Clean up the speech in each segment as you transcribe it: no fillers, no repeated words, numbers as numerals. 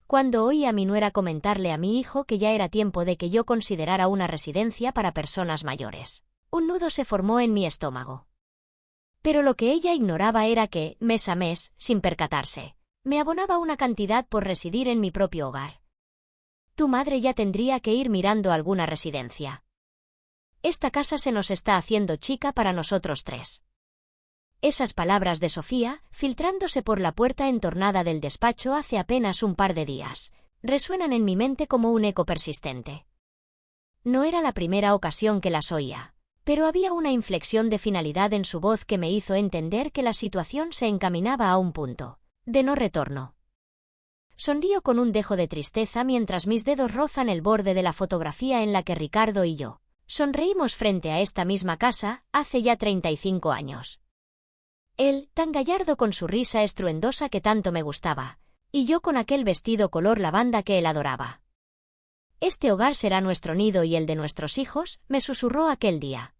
cuando oí a mi nuera comentarle a mi hijo que ya era tiempo de que yo considerara una residencia para personas mayores. Un nudo se formó en mi estómago. Pero lo que ella ignoraba era que, mes a mes, sin percatarse, me abonaba una cantidad por residir en mi propio hogar. Tu madre ya tendría que ir mirando alguna residencia. Esta casa se nos está haciendo chica para nosotros tres. Esas palabras de Sofía, filtrándose por la puerta entornada del despacho hace apenas un par de días, resuenan en mi mente como un eco persistente. No era la primera ocasión que las oía, pero había una inflexión de finalidad en su voz que me hizo entender que la situación se encaminaba a un punto de no retorno. Sonrío con un dejo de tristeza mientras mis dedos rozan el borde de la fotografía en la que Ricardo y yo sonreímos frente a esta misma casa hace ya 35 años. Él, tan gallardo con su risa estruendosa que tanto me gustaba, y yo con aquel vestido color lavanda que él adoraba. Este hogar será nuestro nido y el de nuestros hijos, me susurró aquel día.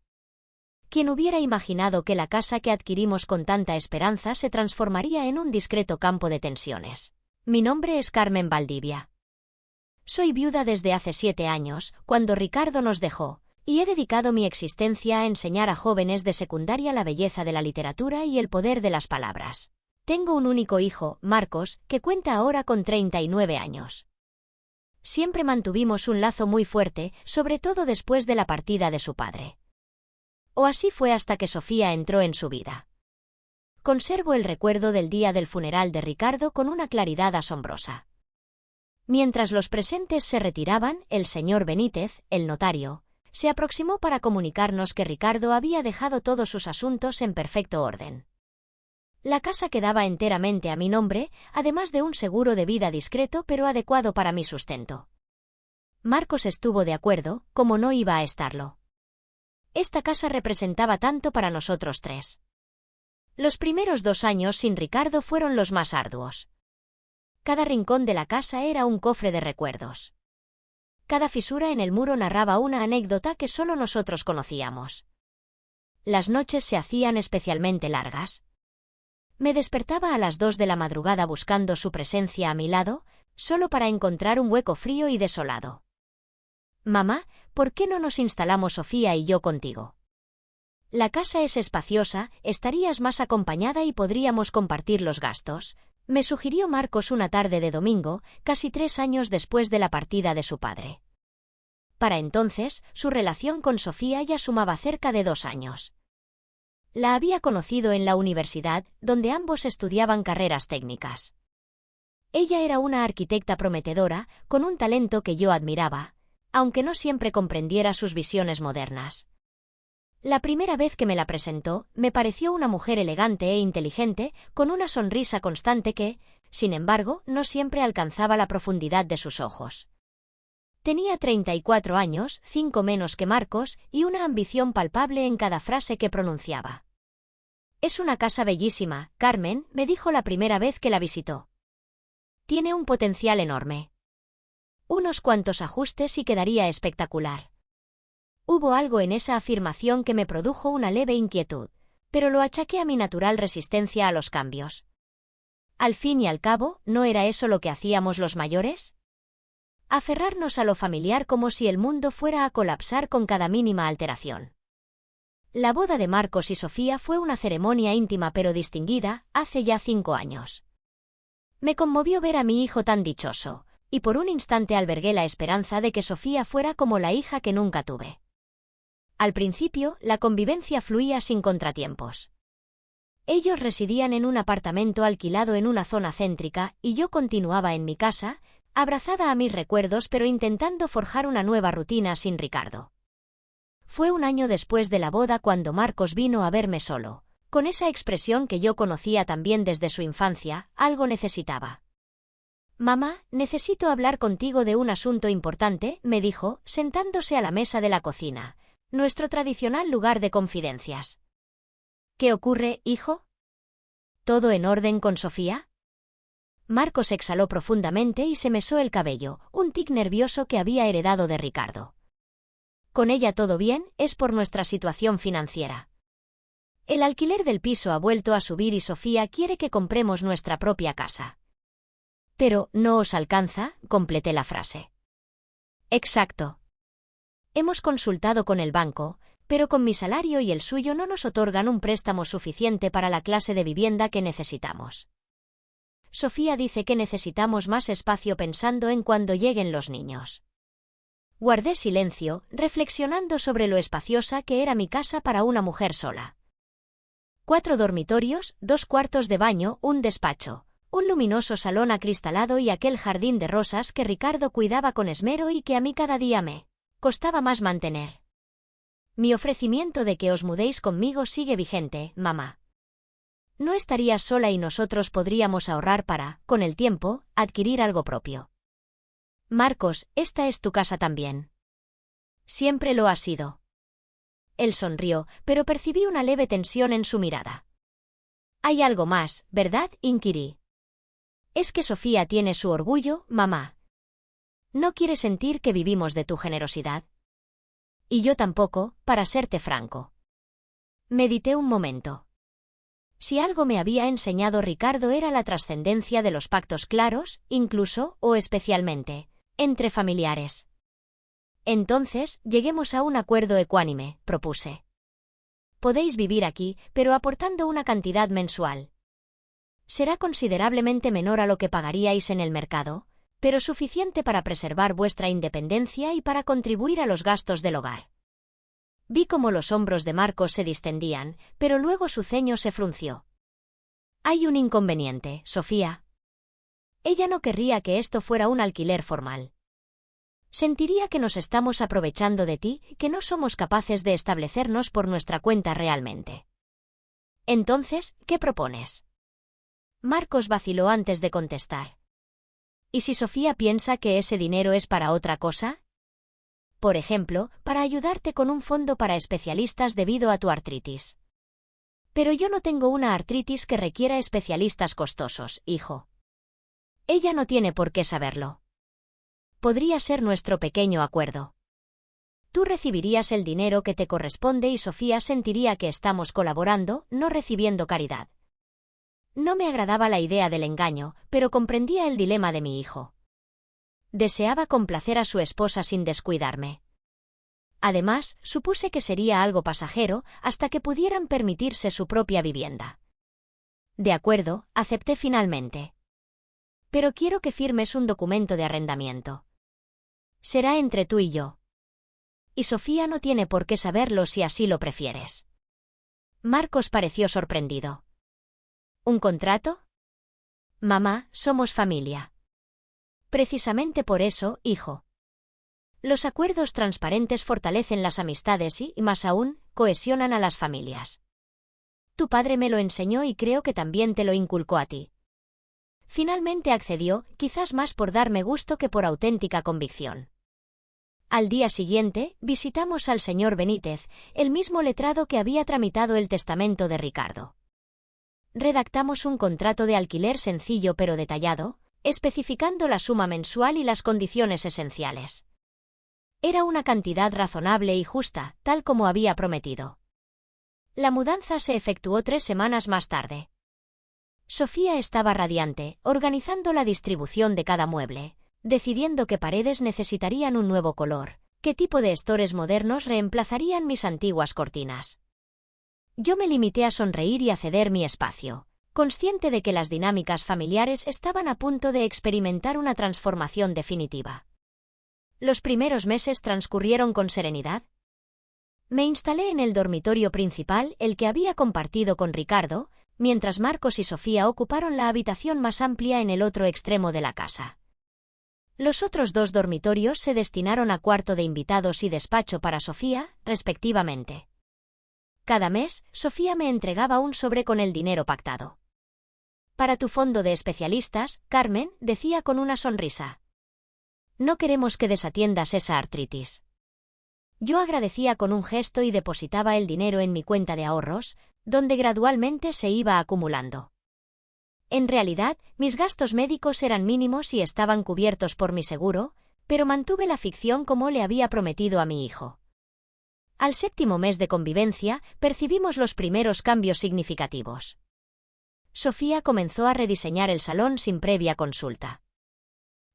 ¿Quién hubiera imaginado que la casa que adquirimos con tanta esperanza se transformaría en un discreto campo de tensiones? Mi nombre es Carmen Valdivia. Soy viuda desde hace 7 años, cuando Ricardo nos dejó, y he dedicado mi existencia a enseñar a jóvenes de secundaria la belleza de la literatura y el poder de las palabras. Tengo un único hijo, Marcos, que cuenta ahora con 39 años. Siempre mantuvimos un lazo muy fuerte, sobre todo después de la partida de su padre. O así fue hasta que Sofía entró en su vida. Conservo el recuerdo del día del funeral de Ricardo con una claridad asombrosa. Mientras los presentes se retiraban, el señor Benítez, el notario, se aproximó para comunicarnos que Ricardo había dejado todos sus asuntos en perfecto orden. La casa quedaba enteramente a mi nombre, además de un seguro de vida discreto pero adecuado para mi sustento. Marcos estuvo de acuerdo, como no iba a estarlo. Esta casa representaba tanto para nosotros tres. Los primeros 2 años sin Ricardo fueron los más arduos. Cada rincón de la casa era un cofre de recuerdos. Cada fisura en el muro narraba una anécdota que solo nosotros conocíamos. Las noches se hacían especialmente largas. Me despertaba a las 2 de la madrugada buscando su presencia a mi lado, solo para encontrar un hueco frío y desolado. Mamá, ¿por qué no nos instalamos Sofía y yo contigo? La casa es espaciosa, estarías más acompañada y podríamos compartir los gastos, me sugirió Marcos una tarde de domingo, casi 3 años después de la partida de su padre. Para entonces, su relación con Sofía ya sumaba cerca de 2 años. La había conocido en la universidad, donde ambos estudiaban carreras técnicas. Ella era una arquitecta prometedora, con un talento que yo admiraba, aunque no siempre comprendiera sus visiones modernas. La primera vez que me la presentó, me pareció una mujer elegante e inteligente, con una sonrisa constante que, sin embargo, no siempre alcanzaba la profundidad de sus ojos. Tenía 34 años, 5 menos que Marcos, y una ambición palpable en cada frase que pronunciaba. Es una casa bellísima, Carmen, me dijo la primera vez que la visitó. Tiene un potencial enorme. Unos cuantos ajustes y quedaría espectacular. Hubo algo en esa afirmación que me produjo una leve inquietud, pero lo achaqué a mi natural resistencia a los cambios. Al fin y al cabo, ¿no era eso lo que hacíamos los mayores? Aferrarnos a lo familiar como si el mundo fuera a colapsar con cada mínima alteración. La boda de Marcos y Sofía fue una ceremonia íntima pero distinguida, hace ya 5 años. Me conmovió ver a mi hijo tan dichoso, y por un instante albergué la esperanza de que Sofía fuera como la hija que nunca tuve. Al principio, la convivencia fluía sin contratiempos. Ellos residían en un apartamento alquilado en una zona céntrica, y yo continuaba en mi casa, abrazada a mis recuerdos pero intentando forjar una nueva rutina sin Ricardo. Fue un año después de la boda cuando Marcos vino a verme solo, con esa expresión que yo conocía también desde su infancia, algo necesitaba. Mamá, necesito hablar contigo de un asunto importante, me dijo, sentándose a la mesa de la cocina, nuestro tradicional lugar de confidencias. ¿Qué ocurre, hijo? ¿Todo en orden con Sofía? Marcos exhaló profundamente y se mesó el cabello, un tic nervioso que había heredado de Ricardo. Con ella todo bien, es por nuestra situación financiera. El alquiler del piso ha vuelto a subir y Sofía quiere que compremos nuestra propia casa. Pero, ¿no os alcanza?, completé la frase. Exacto. Hemos consultado con el banco, pero con mi salario y el suyo no nos otorgan un préstamo suficiente para la clase de vivienda que necesitamos. Sofía dice que necesitamos más espacio pensando en cuando lleguen los niños. Guardé silencio, reflexionando sobre lo espaciosa que era mi casa para una mujer sola. 4 dormitorios, 2 cuartos de baño, un despacho, un luminoso salón acristalado y aquel jardín de rosas que Ricardo cuidaba con esmero y que a mí cada día me costaba más mantener. Mi ofrecimiento de que os mudéis conmigo sigue vigente, mamá. No estarías sola y nosotros podríamos ahorrar para, con el tiempo, adquirir algo propio. Marcos, esta es tu casa también. Siempre lo ha sido. Él sonrió, pero percibí una leve tensión en su mirada. Hay algo más, ¿verdad?, inquirí. Es que Sofía tiene su orgullo, mamá. No quiere sentir que vivimos de tu generosidad. Y yo tampoco, para serte franco. Medité un momento. Si algo me había enseñado Ricardo era la trascendencia de los pactos claros, incluso, o especialmente, entre familiares. Entonces, lleguemos a un acuerdo ecuánime, propuse. Podéis vivir aquí, pero aportando una cantidad mensual. Será considerablemente menor a lo que pagaríais en el mercado, pero suficiente para preservar vuestra independencia y para contribuir a los gastos del hogar. Vi cómo los hombros de Marcos se distendían, pero luego su ceño se frunció. Hay un inconveniente, Sofía. Ella no querría que esto fuera un alquiler formal. Sentiría que nos estamos aprovechando de ti, que no somos capaces de establecernos por nuestra cuenta realmente. Entonces, ¿qué propones? Marcos vaciló antes de contestar. ¿Y si Sofía piensa que ese dinero es para otra cosa? Por ejemplo, para ayudarte con un fondo para especialistas debido a tu artritis. Pero yo no tengo una artritis que requiera especialistas costosos, hijo. Ella no tiene por qué saberlo. Podría ser nuestro pequeño acuerdo. Tú recibirías el dinero que te corresponde y Sofía sentiría que estamos colaborando, no recibiendo caridad. No me agradaba la idea del engaño, pero comprendía el dilema de mi hijo. Deseaba complacer a su esposa sin descuidarme. Además, supuse que sería algo pasajero hasta que pudieran permitirse su propia vivienda. De acuerdo, acepté finalmente. Pero quiero que firmes un documento de arrendamiento. Será entre tú y yo. Y Sofía no tiene por qué saberlo si así lo prefieres. Marcos pareció sorprendido. ¿Un contrato? Mamá, somos familia. Precisamente por eso, hijo. Los acuerdos transparentes fortalecen las amistades y, más aún, cohesionan a las familias. Tu padre me lo enseñó y creo que también te lo inculcó a ti. Finalmente accedió, quizás más por darme gusto que por auténtica convicción. Al día siguiente, visitamos al señor Benítez, el mismo letrado que había tramitado el testamento de Ricardo. Redactamos un contrato de alquiler sencillo pero detallado, especificando la suma mensual y las condiciones esenciales. Era una cantidad razonable y justa, tal como había prometido. La mudanza se efectuó 3 semanas más tarde. Sofía estaba radiante, organizando la distribución de cada mueble, decidiendo qué paredes necesitarían un nuevo color, qué tipo de estores modernos reemplazarían mis antiguas cortinas. Yo me limité a sonreír y a ceder mi espacio, consciente de que las dinámicas familiares estaban a punto de experimentar una transformación definitiva. Los primeros meses transcurrieron con serenidad. Me instalé en el dormitorio principal, el que había compartido con Ricardo, mientras Marcos y Sofía ocuparon la habitación más amplia en el otro extremo de la casa. Los otros 2 dormitorios se destinaron a cuarto de invitados y despacho para Sofía, respectivamente. Cada mes, Sofía me entregaba un sobre con el dinero pactado. Para tu fondo de especialistas, Carmen, decía con una sonrisa. No queremos que desatiendas esa artritis. Yo agradecía con un gesto y depositaba el dinero en mi cuenta de ahorros, donde gradualmente se iba acumulando. En realidad, mis gastos médicos eran mínimos y estaban cubiertos por mi seguro, pero mantuve la ficción como le había prometido a mi hijo. Al 7º mes de convivencia, percibimos los primeros cambios significativos. Sofía comenzó a rediseñar el salón sin previa consulta.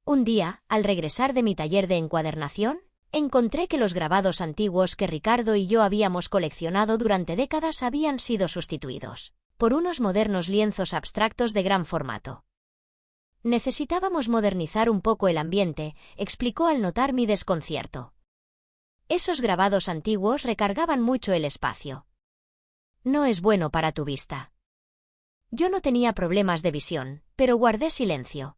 Un día, al regresar de mi taller de encuadernación, encontré que los grabados antiguos que Ricardo y yo habíamos coleccionado durante décadas habían sido sustituidos por unos modernos lienzos abstractos de gran formato. Necesitábamos modernizar un poco el ambiente, explicó al notar mi desconcierto. Esos grabados antiguos recargaban mucho el espacio. No es bueno para tu vista. Yo no tenía problemas de visión, pero guardé silencio.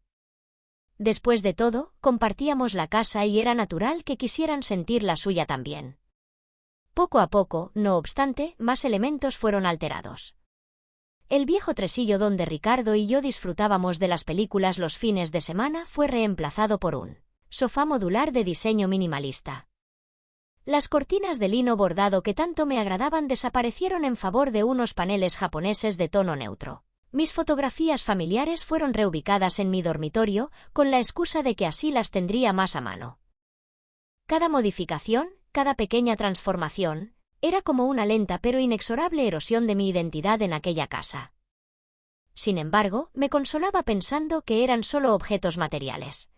Después de todo, compartíamos la casa y era natural que quisieran sentir la suya también. Poco a poco, no obstante, más elementos fueron alterados. El viejo tresillo donde Ricardo y yo disfrutábamos de las películas los fines de semana fue reemplazado por un sofá modular de diseño minimalista. Las cortinas de lino bordado que tanto me agradaban desaparecieron en favor de unos paneles japoneses de tono neutro. Mis fotografías familiares fueron reubicadas en mi dormitorio, con la excusa de que así las tendría más a mano. Cada modificación, cada pequeña transformación, era como una lenta pero inexorable erosión de mi identidad en aquella casa. Sin embargo, me consolaba pensando que eran solo objetos materiales.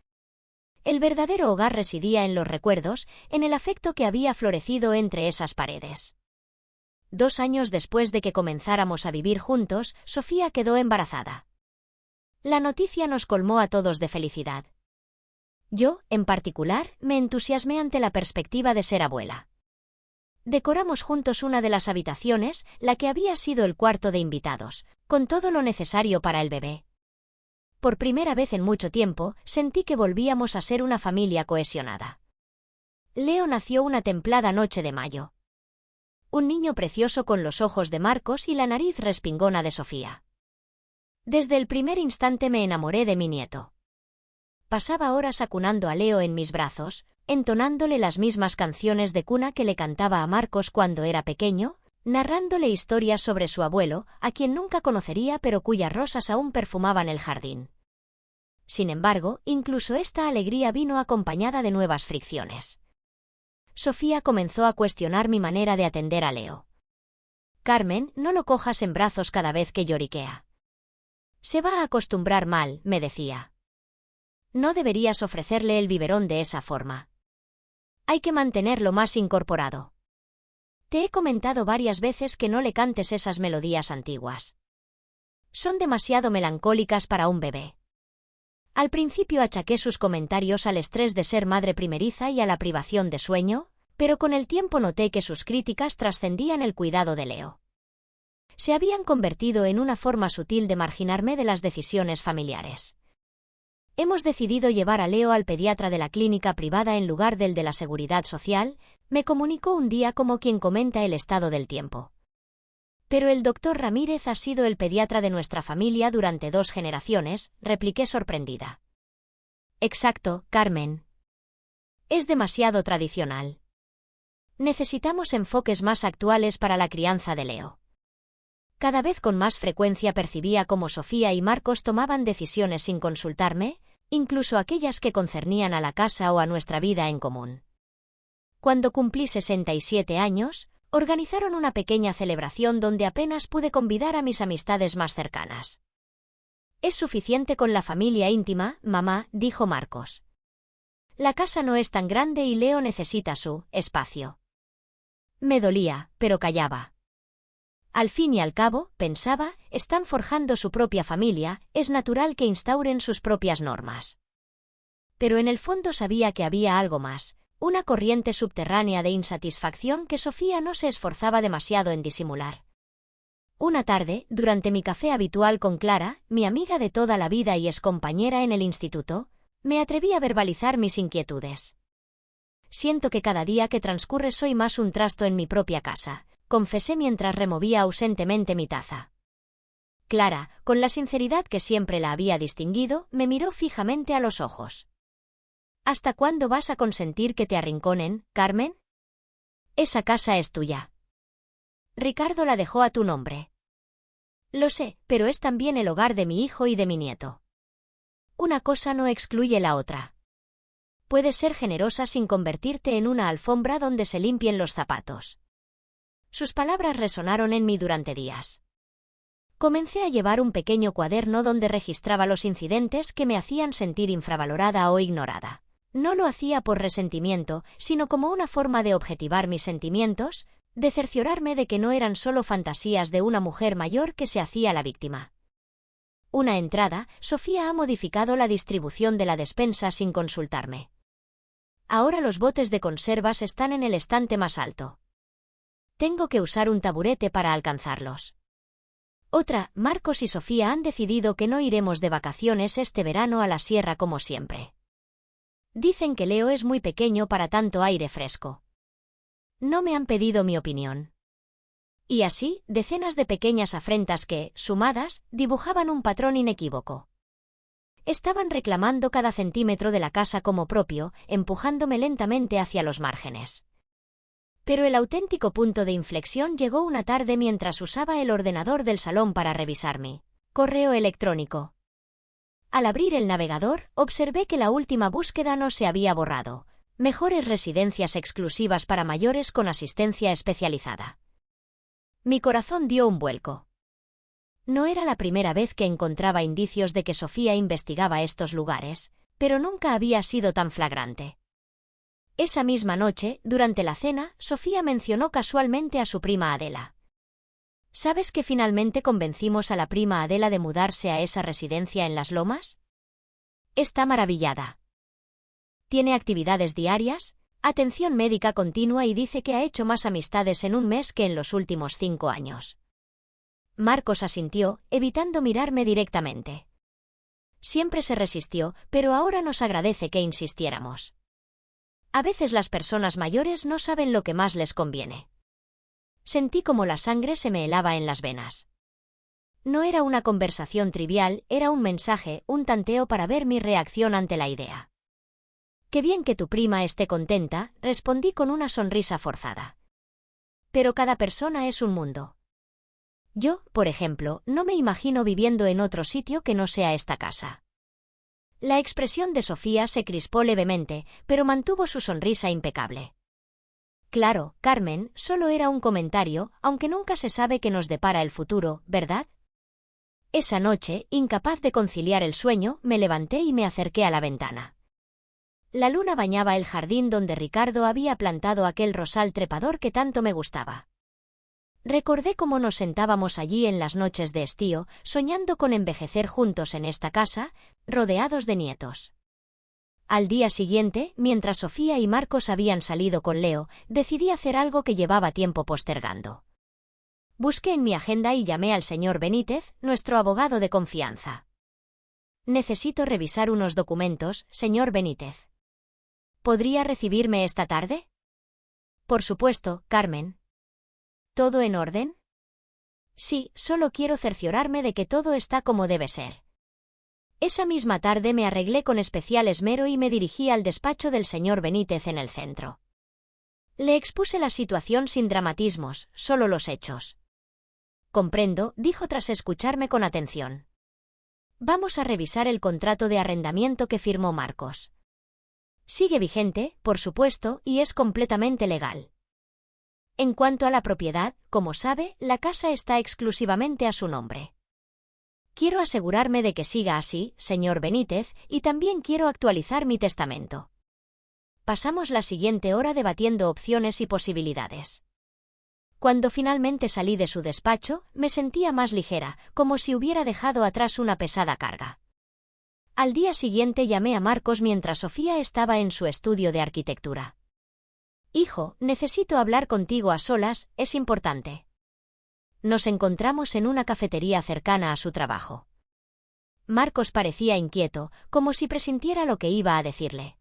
El verdadero hogar residía en los recuerdos, en el afecto que había florecido entre esas paredes. 2 años después de que comenzáramos a vivir juntos, Sofía quedó embarazada. La noticia nos colmó a todos de felicidad. Yo, en particular, me entusiasmé ante la perspectiva de ser abuela. Decoramos juntos una de las habitaciones, la que había sido el cuarto de invitados, con todo lo necesario para el bebé. Por primera vez en mucho tiempo, sentí que volvíamos a ser una familia cohesionada. Leo nació una templada noche de mayo. Un niño precioso con los ojos de Marcos y la nariz respingona de Sofía. Desde el primer instante me enamoré de mi nieto. Pasaba horas acunando a Leo en mis brazos, entonándole las mismas canciones de cuna que le cantaba a Marcos cuando era pequeño, narrándole historias sobre su abuelo, a quien nunca conocería pero cuyas rosas aún perfumaban el jardín. Sin embargo, incluso esta alegría vino acompañada de nuevas fricciones. Sofía comenzó a cuestionar mi manera de atender a Leo. «Carmen, no lo cojas en brazos cada vez que lloriquea. Se va a acostumbrar mal», me decía. «No deberías ofrecerle el biberón de esa forma. Hay que mantenerlo más incorporado. Te he comentado varias veces que no le cantes esas melodías antiguas. Son demasiado melancólicas para un bebé». Al principio achaqué sus comentarios al estrés de ser madre primeriza y a la privación de sueño, pero con el tiempo noté que sus críticas trascendían el cuidado de Leo. Se habían convertido en una forma sutil de marginarme de las decisiones familiares. «Hemos decidido llevar a Leo al pediatra de la clínica privada en lugar del de la Seguridad Social», me comunicó un día como quien comenta el estado del tiempo. «Pero el doctor Ramírez ha sido el pediatra de nuestra familia durante 2 generaciones», repliqué sorprendida. «Exacto, Carmen. Es demasiado tradicional. Necesitamos enfoques más actuales para la crianza de Leo». Cada vez con más frecuencia percibía cómo Sofía y Marcos tomaban decisiones sin consultarme, incluso aquellas que concernían a la casa o a nuestra vida en común. Cuando cumplí 67 años, organizaron una pequeña celebración donde apenas pude convidar a mis amistades más cercanas. «Es suficiente con la familia íntima, mamá», dijo Marcos. «La casa no es tan grande y Leo necesita su espacio». Me dolía, pero callaba. Al fin y al cabo, pensaba, están forjando su propia familia, es natural que instauren sus propias normas. Pero en el fondo sabía que había algo más, una corriente subterránea de insatisfacción que Sofía no se esforzaba demasiado en disimular. Una tarde, durante mi café habitual con Clara, mi amiga de toda la vida y excompañera en el instituto, me atreví a verbalizar mis inquietudes. «Siento que cada día que transcurre soy más un trasto en mi propia casa», confesé mientras removía ausentemente mi taza. Clara, con la sinceridad que siempre la había distinguido, me miró fijamente a los ojos. «¿Hasta cuándo vas a consentir que te arrinconen, Carmen? Esa casa es tuya. Ricardo la dejó a tu nombre». «Lo sé, pero es también el hogar de mi hijo y de mi nieto. Una cosa no excluye la otra. Puedes ser generosa sin convertirte en una alfombra donde se limpien los zapatos». Sus palabras resonaron en mí durante días. Comencé a llevar un pequeño cuaderno donde registraba los incidentes que me hacían sentir infravalorada o ignorada. No lo hacía por resentimiento, sino como una forma de objetivar mis sentimientos, de cerciorarme de que no eran solo fantasías de una mujer mayor que se hacía la víctima. Una entrada: Sofía ha modificado la distribución de la despensa sin consultarme. Ahora los botes de conservas están en el estante más alto. Tengo que usar un taburete para alcanzarlos. Otra: Marcos y Sofía han decidido que no iremos de vacaciones este verano a la sierra como siempre. Dicen que Leo es muy pequeño para tanto aire fresco. No me han pedido mi opinión. Y así, decenas de pequeñas afrentas que, sumadas, dibujaban un patrón inequívoco. Estaban reclamando cada centímetro de la casa como propio, empujándome lentamente hacia los márgenes. Pero el auténtico punto de inflexión llegó una tarde mientras usaba el ordenador del salón para revisar mi correo electrónico. Al abrir el navegador, observé que la última búsqueda no se había borrado: mejores residencias exclusivas para mayores con asistencia especializada. Mi corazón dio un vuelco. No era la primera vez que encontraba indicios de que Sofía investigaba estos lugares, pero nunca había sido tan flagrante. Esa misma noche, durante la cena, Sofía mencionó casualmente a su prima Adela. ¿Sabes que finalmente convencimos a la prima Adela de mudarse a esa residencia en Las Lomas? Está maravillada. Tiene actividades diarias, atención médica continua y dice que ha hecho más amistades en un mes que en los últimos 5 años. Marcos asintió, evitando mirarme directamente. Siempre se resistió, pero ahora nos agradece que insistiéramos. A veces las personas mayores no saben lo que más les conviene. Sentí como la sangre se me helaba en las venas. No era una conversación trivial, era un mensaje, un tanteo para ver mi reacción ante la idea. «Qué bien que tu prima esté contenta», respondí con una sonrisa forzada. Pero cada persona es un mundo. Yo, por ejemplo, no me imagino viviendo en otro sitio que no sea esta casa. La expresión de Sofía se crispó levemente, pero mantuvo su sonrisa impecable. Claro, Carmen, solo era un comentario, aunque nunca se sabe qué nos depara el futuro, ¿verdad? Esa noche, incapaz de conciliar el sueño, me levanté y me acerqué a la ventana. La luna bañaba el jardín donde Ricardo había plantado aquel rosal trepador que tanto me gustaba. Recordé cómo nos sentábamos allí en las noches de estío, soñando con envejecer juntos en esta casa, rodeados de nietos. Al día siguiente, mientras Sofía y Marcos habían salido con Leo, decidí hacer algo que llevaba tiempo postergando. Busqué en mi agenda y llamé al señor Benítez, nuestro abogado de confianza. «Necesito revisar unos documentos, señor Benítez. ¿Podría recibirme esta tarde?» «Por supuesto, Carmen». «¿Todo en orden?» «Sí, solo quiero cerciorarme de que todo está como debe ser». Esa misma tarde me arreglé con especial esmero y me dirigí al despacho del señor Benítez en el centro. Le expuse la situación sin dramatismos, solo los hechos. «Comprendo», dijo tras escucharme con atención. «Vamos a revisar el contrato de arrendamiento que firmó Marcos. Sigue vigente, por supuesto, y es completamente legal. En cuanto a la propiedad, como sabe, la casa está exclusivamente a su nombre. Quiero asegurarme de que siga así, señor Benítez, y también quiero actualizar mi testamento». Pasamos la siguiente hora debatiendo opciones y posibilidades. Cuando finalmente salí de su despacho, me sentía más ligera, como si hubiera dejado atrás una pesada carga. Al día siguiente llamé a Marcos mientras Sofía estaba en su estudio de arquitectura. «Hijo, necesito hablar contigo a solas, es importante». Nos encontramos en una cafetería cercana a su trabajo. Marcos parecía inquieto, como si presintiera lo que iba a decirle.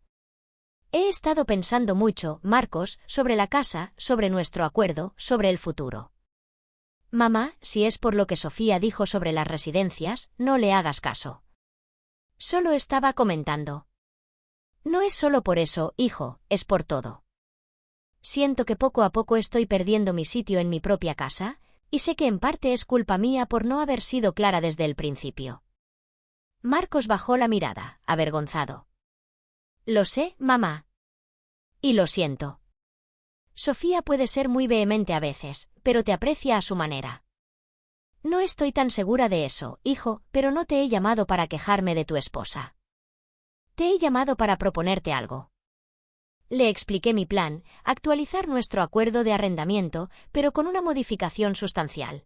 «He estado pensando mucho, Marcos, sobre la casa, sobre nuestro acuerdo, sobre el futuro». «Mamá, si es por lo que Sofía dijo sobre las residencias, no le hagas caso. Solo estaba comentando». «No es solo por eso, hijo, es por todo. Siento que poco a poco estoy perdiendo mi sitio en mi propia casa, y sé que en parte es culpa mía por no haber sido clara desde el principio». Marcos bajó la mirada, avergonzado. «Lo sé, mamá. Y lo siento. Sofía puede ser muy vehemente a veces, pero te aprecia a su manera. No estoy tan segura de eso, hijo, pero no te he llamado para quejarme de tu esposa. Te he llamado para proponerte algo. Le expliqué mi plan, actualizar nuestro acuerdo de arrendamiento, pero con una modificación sustancial.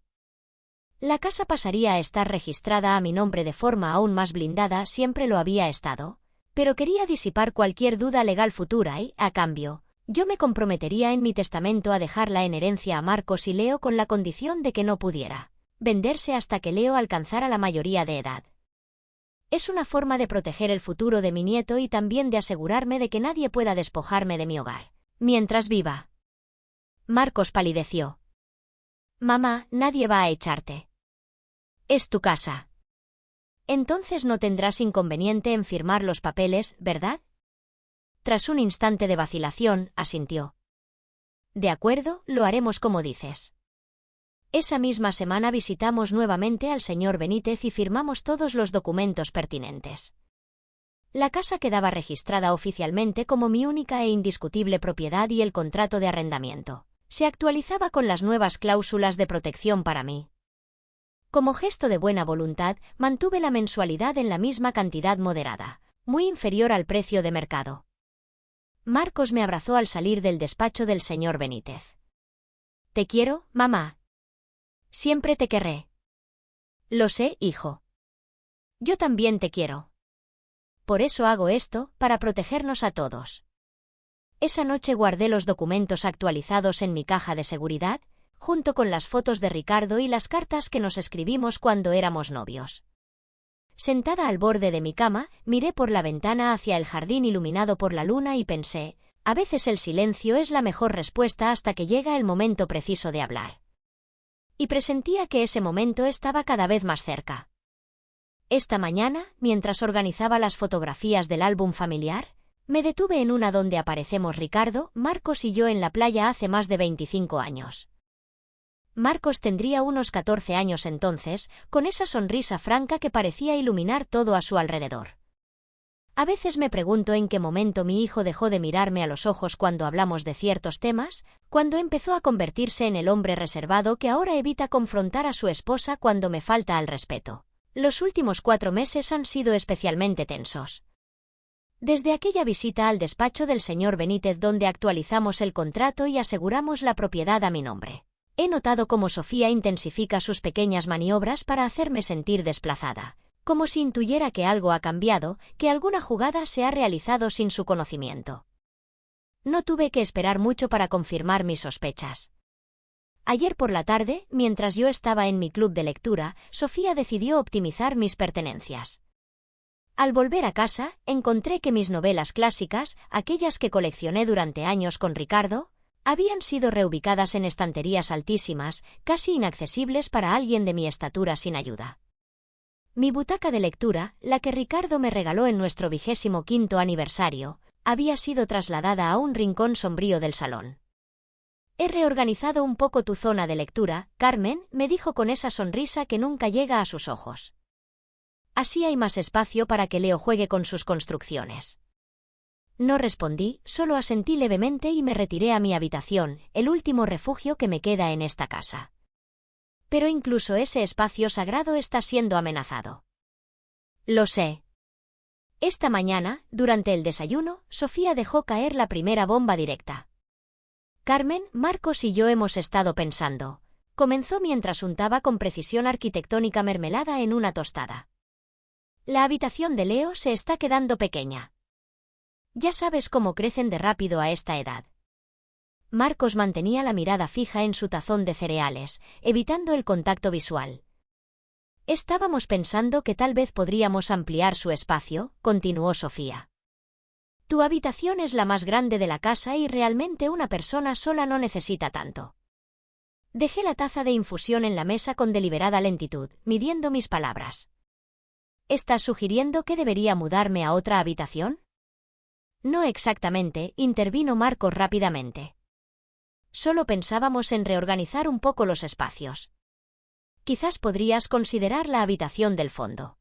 La casa pasaría a estar registrada a mi nombre de forma aún más blindada, siempre lo había estado, pero quería disipar cualquier duda legal futura y, a cambio, yo me comprometería en mi testamento a dejarla en herencia a Marcos y Leo con la condición de que no pudiera venderse hasta que Leo alcanzara la mayoría de edad. Es una forma de proteger el futuro de mi nieto y también de asegurarme de que nadie pueda despojarme de mi hogar mientras viva. Marcos palideció. Mamá, nadie va a echarte. Es tu casa. Entonces no tendrás inconveniente en firmar los papeles, ¿verdad? Tras un instante de vacilación, asintió. De acuerdo, lo haremos como dices. Esa misma semana visitamos nuevamente al señor Benítez y firmamos todos los documentos pertinentes. La casa quedaba registrada oficialmente como mi única e indiscutible propiedad y el contrato de arrendamiento se actualizaba con las nuevas cláusulas de protección para mí. Como gesto de buena voluntad, mantuve la mensualidad en la misma cantidad moderada, muy inferior al precio de mercado. Marcos me abrazó al salir del despacho del señor Benítez. Te quiero, mamá. Siempre te querré. Lo sé, hijo. Yo también te quiero. Por eso hago esto, para protegernos a todos. Esa noche guardé los documentos actualizados en mi caja de seguridad, junto con las fotos de Ricardo y las cartas que nos escribimos cuando éramos novios. Sentada al borde de mi cama, miré por la ventana hacia el jardín iluminado por la luna y pensé, a veces el silencio es la mejor respuesta hasta que llega el momento preciso de hablar. Y presentía que ese momento estaba cada vez más cerca. Esta mañana, mientras organizaba las fotografías del álbum familiar, me detuve en una donde aparecemos Ricardo, Marcos y yo en la playa hace más de 25 años. Marcos tendría unos 14 años entonces, con esa sonrisa franca que parecía iluminar todo a su alrededor. A veces me pregunto en qué momento mi hijo dejó de mirarme a los ojos cuando hablamos de ciertos temas, cuando empezó a convertirse en el hombre reservado que ahora evita confrontar a su esposa cuando me falta al respeto. Los últimos 4 meses han sido especialmente tensos. Desde aquella visita al despacho del señor Benítez donde actualizamos el contrato y aseguramos la propiedad a mi nombre, he notado cómo Sofía intensifica sus pequeñas maniobras para hacerme sentir desplazada, como si intuyera que algo ha cambiado, que alguna jugada se ha realizado sin su conocimiento. No tuve que esperar mucho para confirmar mis sospechas. Ayer por la tarde, mientras yo estaba en mi club de lectura, Sofía decidió optimizar mis pertenencias. Al volver a casa, encontré que mis novelas clásicas, aquellas que coleccioné durante años con Ricardo, habían sido reubicadas en estanterías altísimas, casi inaccesibles para alguien de mi estatura sin ayuda. Mi butaca de lectura, la que Ricardo me regaló en nuestro 25º aniversario, había sido trasladada a un rincón sombrío del salón. He reorganizado un poco tu zona de lectura, Carmen, me dijo con esa sonrisa que nunca llega a sus ojos. Así hay más espacio para que Leo juegue con sus construcciones. No respondí, solo asentí levemente y me retiré a mi habitación, el último refugio que me queda en esta casa. Pero incluso ese espacio sagrado está siendo amenazado. Lo sé. Esta mañana, durante el desayuno, Sofía dejó caer la primera bomba directa. Carmen, Marcos y yo hemos estado pensando. Comenzó mientras untaba con precisión arquitectónica mermelada en una tostada. La habitación de Leo se está quedando pequeña. Ya sabes cómo crecen de rápido a esta edad. Marcos mantenía la mirada fija en su tazón de cereales, evitando el contacto visual. Estábamos pensando que tal vez podríamos ampliar su espacio, continuó Sofía. Tu habitación es la más grande de la casa y realmente una persona sola no necesita tanto. Dejé la taza de infusión en la mesa con deliberada lentitud, midiendo mis palabras. ¿Estás sugiriendo que debería mudarme a otra habitación? No exactamente, intervino Marcos rápidamente. Solo pensábamos en reorganizar un poco los espacios. Quizás podrías considerar la habitación del fondo.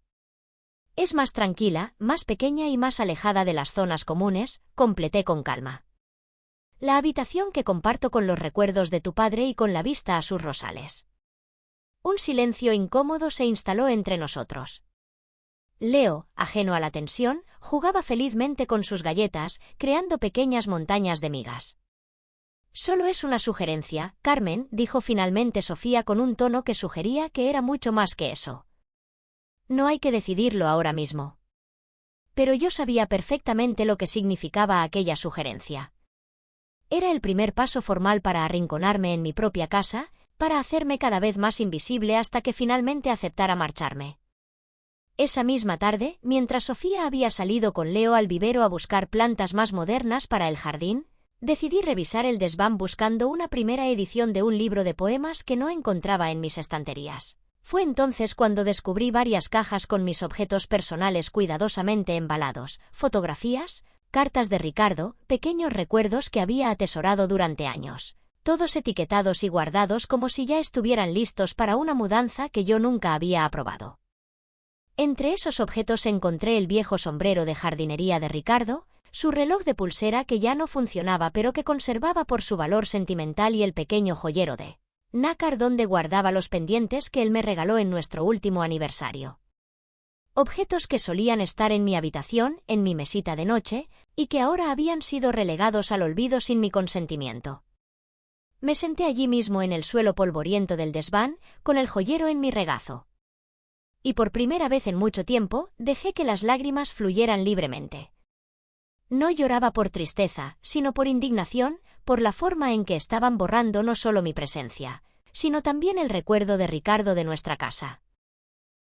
Es más tranquila, más pequeña y más alejada de las zonas comunes, completé con calma. La habitación que comparto con los recuerdos de tu padre y con la vista a sus rosales. Un silencio incómodo se instaló entre nosotros. Leo, ajeno a la tensión, jugaba felizmente con sus galletas, creando pequeñas montañas de migas. «Solo es una sugerencia, Carmen», dijo finalmente Sofía con un tono que sugería que era mucho más que eso. «No hay que decidirlo ahora mismo». Pero yo sabía perfectamente lo que significaba aquella sugerencia. Era el primer paso formal para arrinconarme en mi propia casa, para hacerme cada vez más invisible hasta que finalmente aceptara marcharme. Esa misma tarde, mientras Sofía había salido con Leo al vivero a buscar plantas más modernas para el jardín, decidí revisar el desván buscando una primera edición de un libro de poemas que no encontraba en mis estanterías. Fue entonces cuando descubrí varias cajas con mis objetos personales cuidadosamente embalados, fotografías, cartas de Ricardo, pequeños recuerdos que había atesorado durante años, todos etiquetados y guardados como si ya estuvieran listos para una mudanza que yo nunca había aprobado. Entre esos objetos encontré el viejo sombrero de jardinería de Ricardo, su reloj de pulsera que ya no funcionaba pero que conservaba por su valor sentimental y el pequeño joyero de nácar donde guardaba los pendientes que él me regaló en nuestro último aniversario. Objetos que solían estar en mi habitación, en mi mesita de noche, y que ahora habían sido relegados al olvido sin mi consentimiento. Me senté allí mismo en el suelo polvoriento del desván, con el joyero en mi regazo. Y por primera vez en mucho tiempo, dejé que las lágrimas fluyeran libremente. No lloraba por tristeza, sino por indignación, por la forma en que estaban borrando no solo mi presencia, sino también el recuerdo de Ricardo de nuestra casa.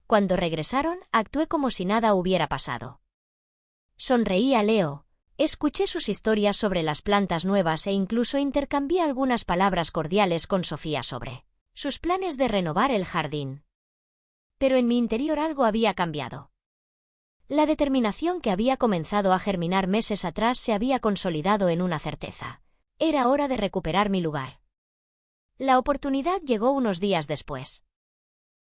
Cuando regresaron, actué como si nada hubiera pasado. Sonreí a Leo, escuché sus historias sobre las plantas nuevas e incluso intercambié algunas palabras cordiales con Sofía sobre sus planes de renovar el jardín. Pero en mi interior algo había cambiado. La determinación que había comenzado a germinar meses atrás se había consolidado en una certeza. Era hora de recuperar mi lugar. La oportunidad llegó unos días después.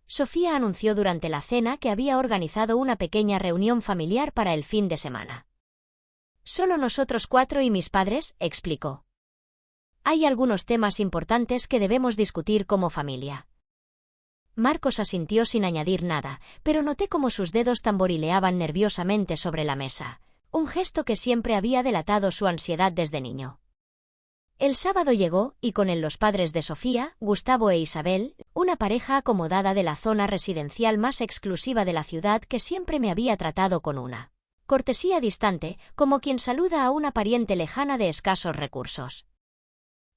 Sofía anunció durante la cena que había organizado una pequeña reunión familiar para el fin de semana. «Solo nosotros 4 y mis padres», explicó. «Hay algunos temas importantes que debemos discutir como familia». Marcos asintió sin añadir nada, pero noté cómo sus dedos tamborileaban nerviosamente sobre la mesa, un gesto que siempre había delatado su ansiedad desde niño. El sábado llegó, y con él los padres de Sofía, Gustavo e Isabel, una pareja acomodada de la zona residencial más exclusiva de la ciudad que siempre me había tratado con una cortesía distante, como quien saluda a una pariente lejana de escasos recursos.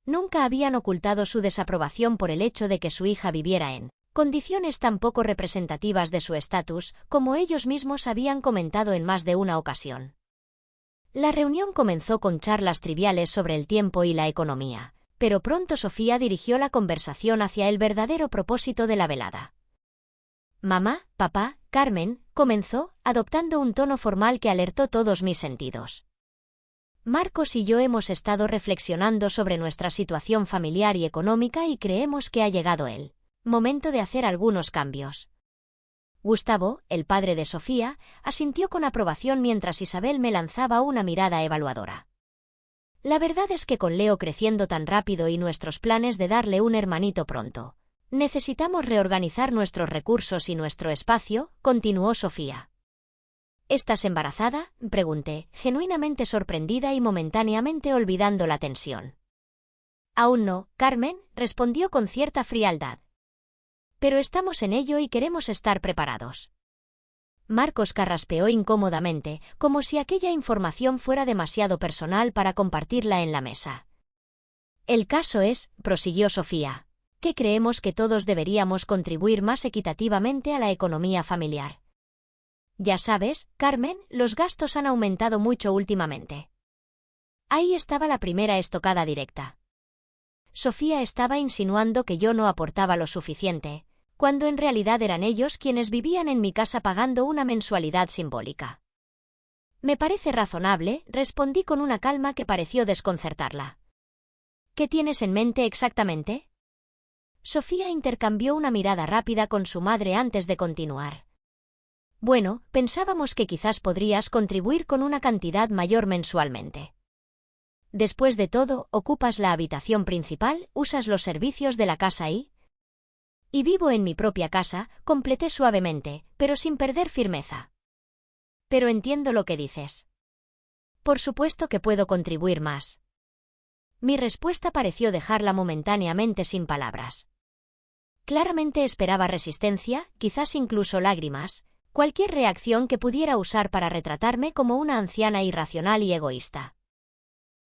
Nunca habían ocultado su desaprobación por el hecho de que su hija viviera en condiciones tan poco representativas de su estatus, como ellos mismos habían comentado en más de una ocasión. La reunión comenzó con charlas triviales sobre el tiempo y la economía, pero pronto Sofía dirigió la conversación hacia el verdadero propósito de la velada. «Mamá, papá, Carmen», comenzó, adoptando un tono formal que alertó todos mis sentidos. «Marcos y yo hemos estado reflexionando sobre nuestra situación familiar y económica y creemos que ha llegado el momento de hacer algunos cambios». Gustavo, el padre de Sofía, asintió con aprobación mientras Isabel me lanzaba una mirada evaluadora. La verdad es que con Leo creciendo tan rápido y nuestros planes de darle un hermanito pronto, necesitamos reorganizar nuestros recursos y nuestro espacio, continuó Sofía. «¿Estás embarazada?», pregunté, genuinamente sorprendida y momentáneamente olvidando la tensión. «Aún no, Carmen», respondió con cierta frialdad. «Pero estamos en ello y queremos estar preparados». Marcos carraspeó incómodamente, como si aquella información fuera demasiado personal para compartirla en la mesa. «El caso es», prosiguió Sofía, «que creemos que todos deberíamos contribuir más equitativamente a la economía familiar. Ya sabes, Carmen, los gastos han aumentado mucho últimamente». Ahí estaba la primera estocada directa. Sofía estaba insinuando que yo no aportaba lo suficiente, cuando en realidad eran ellos quienes vivían en mi casa pagando una mensualidad simbólica. «Me parece razonable», respondí con una calma que pareció desconcertarla. «¿Qué tienes en mente exactamente?». Sofía intercambió una mirada rápida con su madre antes de continuar. «Bueno, pensábamos que quizás podrías contribuir con una cantidad mayor mensualmente. Después de todo, ocupas la habitación principal, usas los servicios de la casa y...». Y vivo en mi propia casa, completé suavemente, pero sin perder firmeza. Pero entiendo lo que dices. Por supuesto que puedo contribuir más. Mi respuesta pareció dejarla momentáneamente sin palabras. Claramente esperaba resistencia, quizás incluso lágrimas, cualquier reacción que pudiera usar para retratarme como una anciana irracional y egoísta.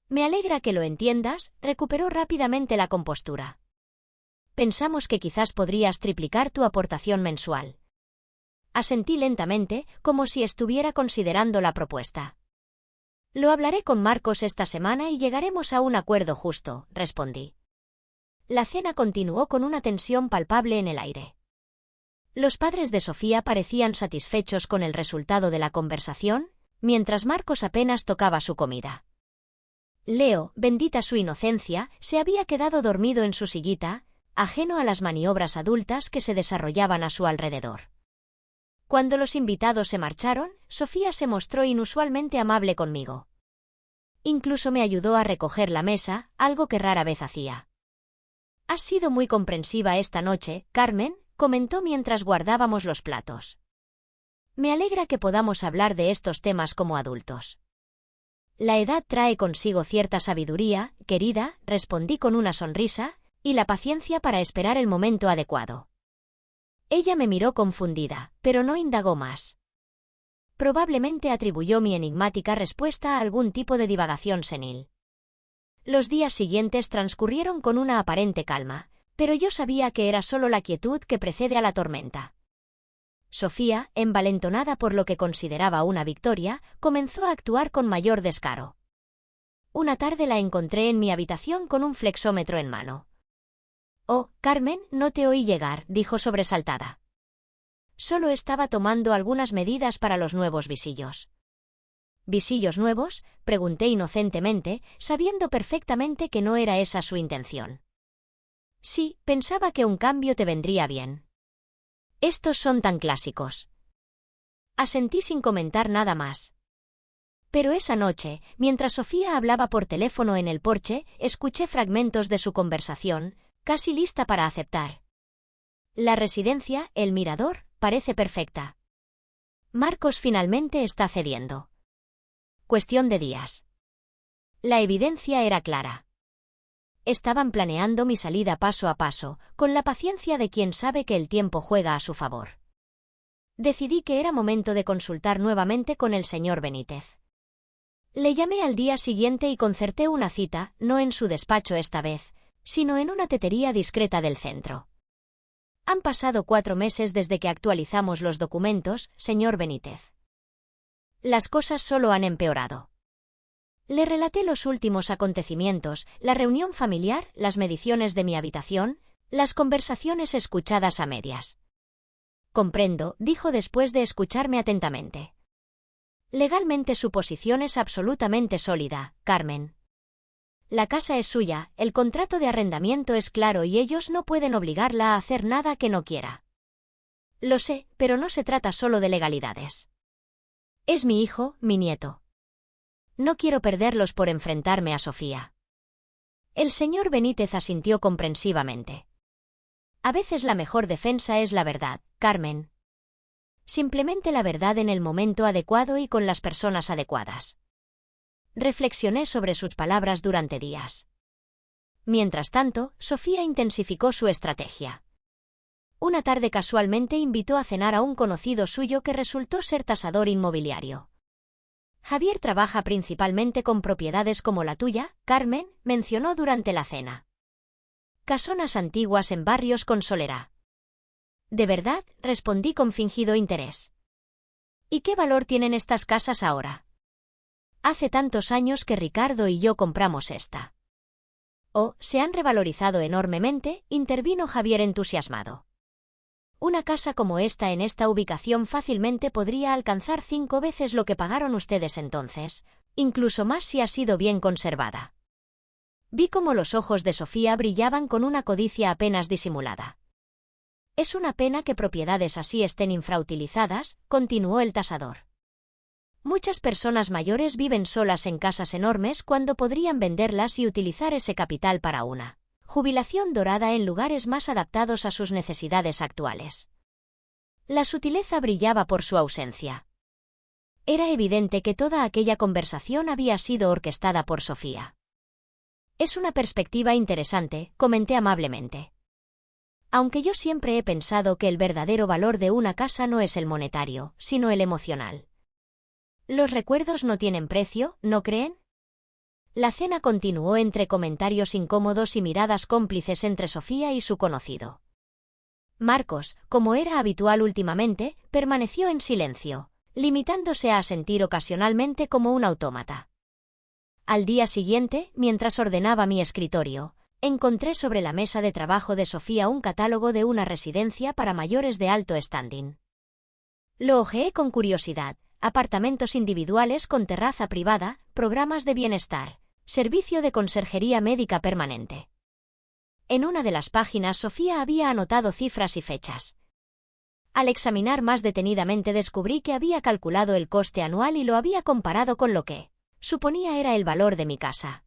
Me alegra que lo entiendas, recuperó rápidamente la compostura. Pensamos que quizás podrías triplicar tu aportación mensual. Asentí lentamente, como si estuviera considerando la propuesta. Lo hablaré con Marcos esta semana y llegaremos a un acuerdo justo, respondí. La cena continuó con una tensión palpable en el aire. Los padres de Sofía parecían satisfechos con el resultado de la conversación, mientras Marcos apenas tocaba su comida. Leo, bendita su inocencia, se había quedado dormido en su sillita, ajeno a las maniobras adultas que se desarrollaban a su alrededor. Cuando los invitados se marcharon, Sofía se mostró inusualmente amable conmigo. Incluso me ayudó a recoger la mesa, algo que rara vez hacía. «Has sido muy comprensiva esta noche, Carmen», comentó mientras guardábamos los platos. «Me alegra que podamos hablar de estos temas como adultos». «La edad trae consigo cierta sabiduría, querida», respondí con una sonrisa, «y la paciencia para esperar el momento adecuado». Ella me miró confundida, pero no indagó más. Probablemente atribuyó mi enigmática respuesta a algún tipo de divagación senil. Los días siguientes transcurrieron con una aparente calma, pero yo sabía que era solo la quietud que precede a la tormenta. Sofía, envalentonada por lo que consideraba una victoria, comenzó a actuar con mayor descaro. Una tarde la encontré en mi habitación con un flexómetro en mano. «Oh, Carmen, no te oí llegar», dijo sobresaltada. Solo estaba tomando algunas medidas para los nuevos visillos. «¿Visillos nuevos?», pregunté inocentemente, sabiendo perfectamente que no era esa su intención. «Sí, pensaba que un cambio te vendría bien». «Estos son tan clásicos». Asentí sin comentar nada más. Pero esa noche, mientras Sofía hablaba por teléfono en el porche, escuché fragmentos de su conversación, casi lista para aceptar. «La residencia, el mirador, parece perfecta. Marcos finalmente está cediendo. Cuestión de días». La evidencia era clara. Estaban planeando mi salida paso a paso, con la paciencia de quien sabe que el tiempo juega a su favor. Decidí que era momento de consultar nuevamente con el señor Benítez. Le llamé al día siguiente y concerté una cita, no en su despacho esta vez, sino en una tetería discreta del centro. «Han pasado 4 meses desde que actualizamos los documentos, señor Benítez. Las cosas solo han empeorado». Le relaté los últimos acontecimientos, la reunión familiar, las mediciones de mi habitación, las conversaciones escuchadas a medias. «Comprendo», dijo después de escucharme atentamente. «Legalmente su posición es absolutamente sólida, Carmen. La casa es suya, el contrato de arrendamiento es claro y ellos no pueden obligarla a hacer nada que no quiera». «Lo sé, pero no se trata solo de legalidades. Es mi hijo, mi nieto. No quiero perderlos por enfrentarme a Sofía». El señor Benítez asintió comprensivamente. «A veces la mejor defensa es la verdad, Carmen. Simplemente la verdad en el momento adecuado y con las personas adecuadas». Reflexioné sobre sus palabras durante días. Mientras tanto, Sofía intensificó su estrategia. Una tarde casualmente invitó a cenar a un conocido suyo que resultó ser tasador inmobiliario. «Javier trabaja principalmente con propiedades como la tuya, Carmen», mencionó durante la cena. «Casonas antiguas en barrios con solera». «¿De verdad?», respondí con fingido interés. «¿Y qué valor tienen estas casas ahora?». «Hace tantos años que Ricardo y yo compramos esta». «Oh, se han revalorizado enormemente», intervino Javier entusiasmado. «Una casa como esta en esta ubicación fácilmente podría alcanzar 5 veces lo que pagaron ustedes entonces, incluso más si ha sido bien conservada». Vi cómo los ojos de Sofía brillaban con una codicia apenas disimulada. «Es una pena que propiedades así estén infrautilizadas», continuó el tasador. «Muchas personas mayores viven solas en casas enormes cuando podrían venderlas y utilizar ese capital para una jubilación dorada en lugares más adaptados a sus necesidades actuales. La sutileza brillaba por su ausencia. Era evidente que toda aquella conversación había sido orquestada por Sofía. Es una perspectiva interesante, comenté amablemente. Aunque yo siempre he pensado que el verdadero valor de una casa no es el monetario, sino el emocional. Los recuerdos no tienen precio, ¿no creen? La cena continuó entre comentarios incómodos y miradas cómplices entre Sofía y su conocido. Marcos, como era habitual últimamente, permaneció en silencio, limitándose a asentir ocasionalmente como un autómata. Al día siguiente, mientras ordenaba mi escritorio, encontré sobre la mesa de trabajo de Sofía un catálogo de una residencia para mayores de alto standing. Lo hojeé con curiosidad: apartamentos individuales con terraza privada, programas de bienestar, servicio de conserjería médica permanente. En una de las páginas Sofía había anotado cifras y fechas. Al examinar más detenidamente descubrí que había calculado el coste anual y lo había comparado con lo que suponía era el valor de mi casa.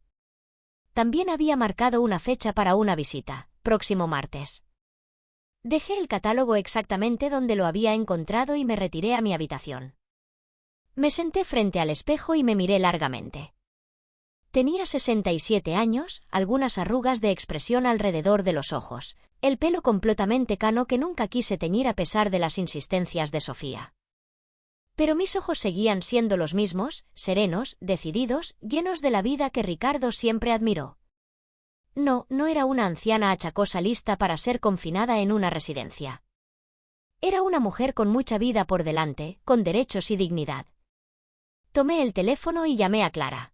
También había marcado una fecha para una visita: próximo martes. Dejé el catálogo exactamente donde lo había encontrado y me retiré a mi habitación. Me senté frente al espejo y me miré largamente. Tenía 67 años, algunas arrugas de expresión alrededor de los ojos, el pelo completamente cano que nunca quise teñir a pesar de las insistencias de Sofía. Pero mis ojos seguían siendo los mismos, serenos, decididos, llenos de la vida que Ricardo siempre admiró. No era una anciana achacosa lista para ser confinada en una residencia. Era una mujer con mucha vida por delante, con derechos y dignidad. Tomé el teléfono y llamé a Clara.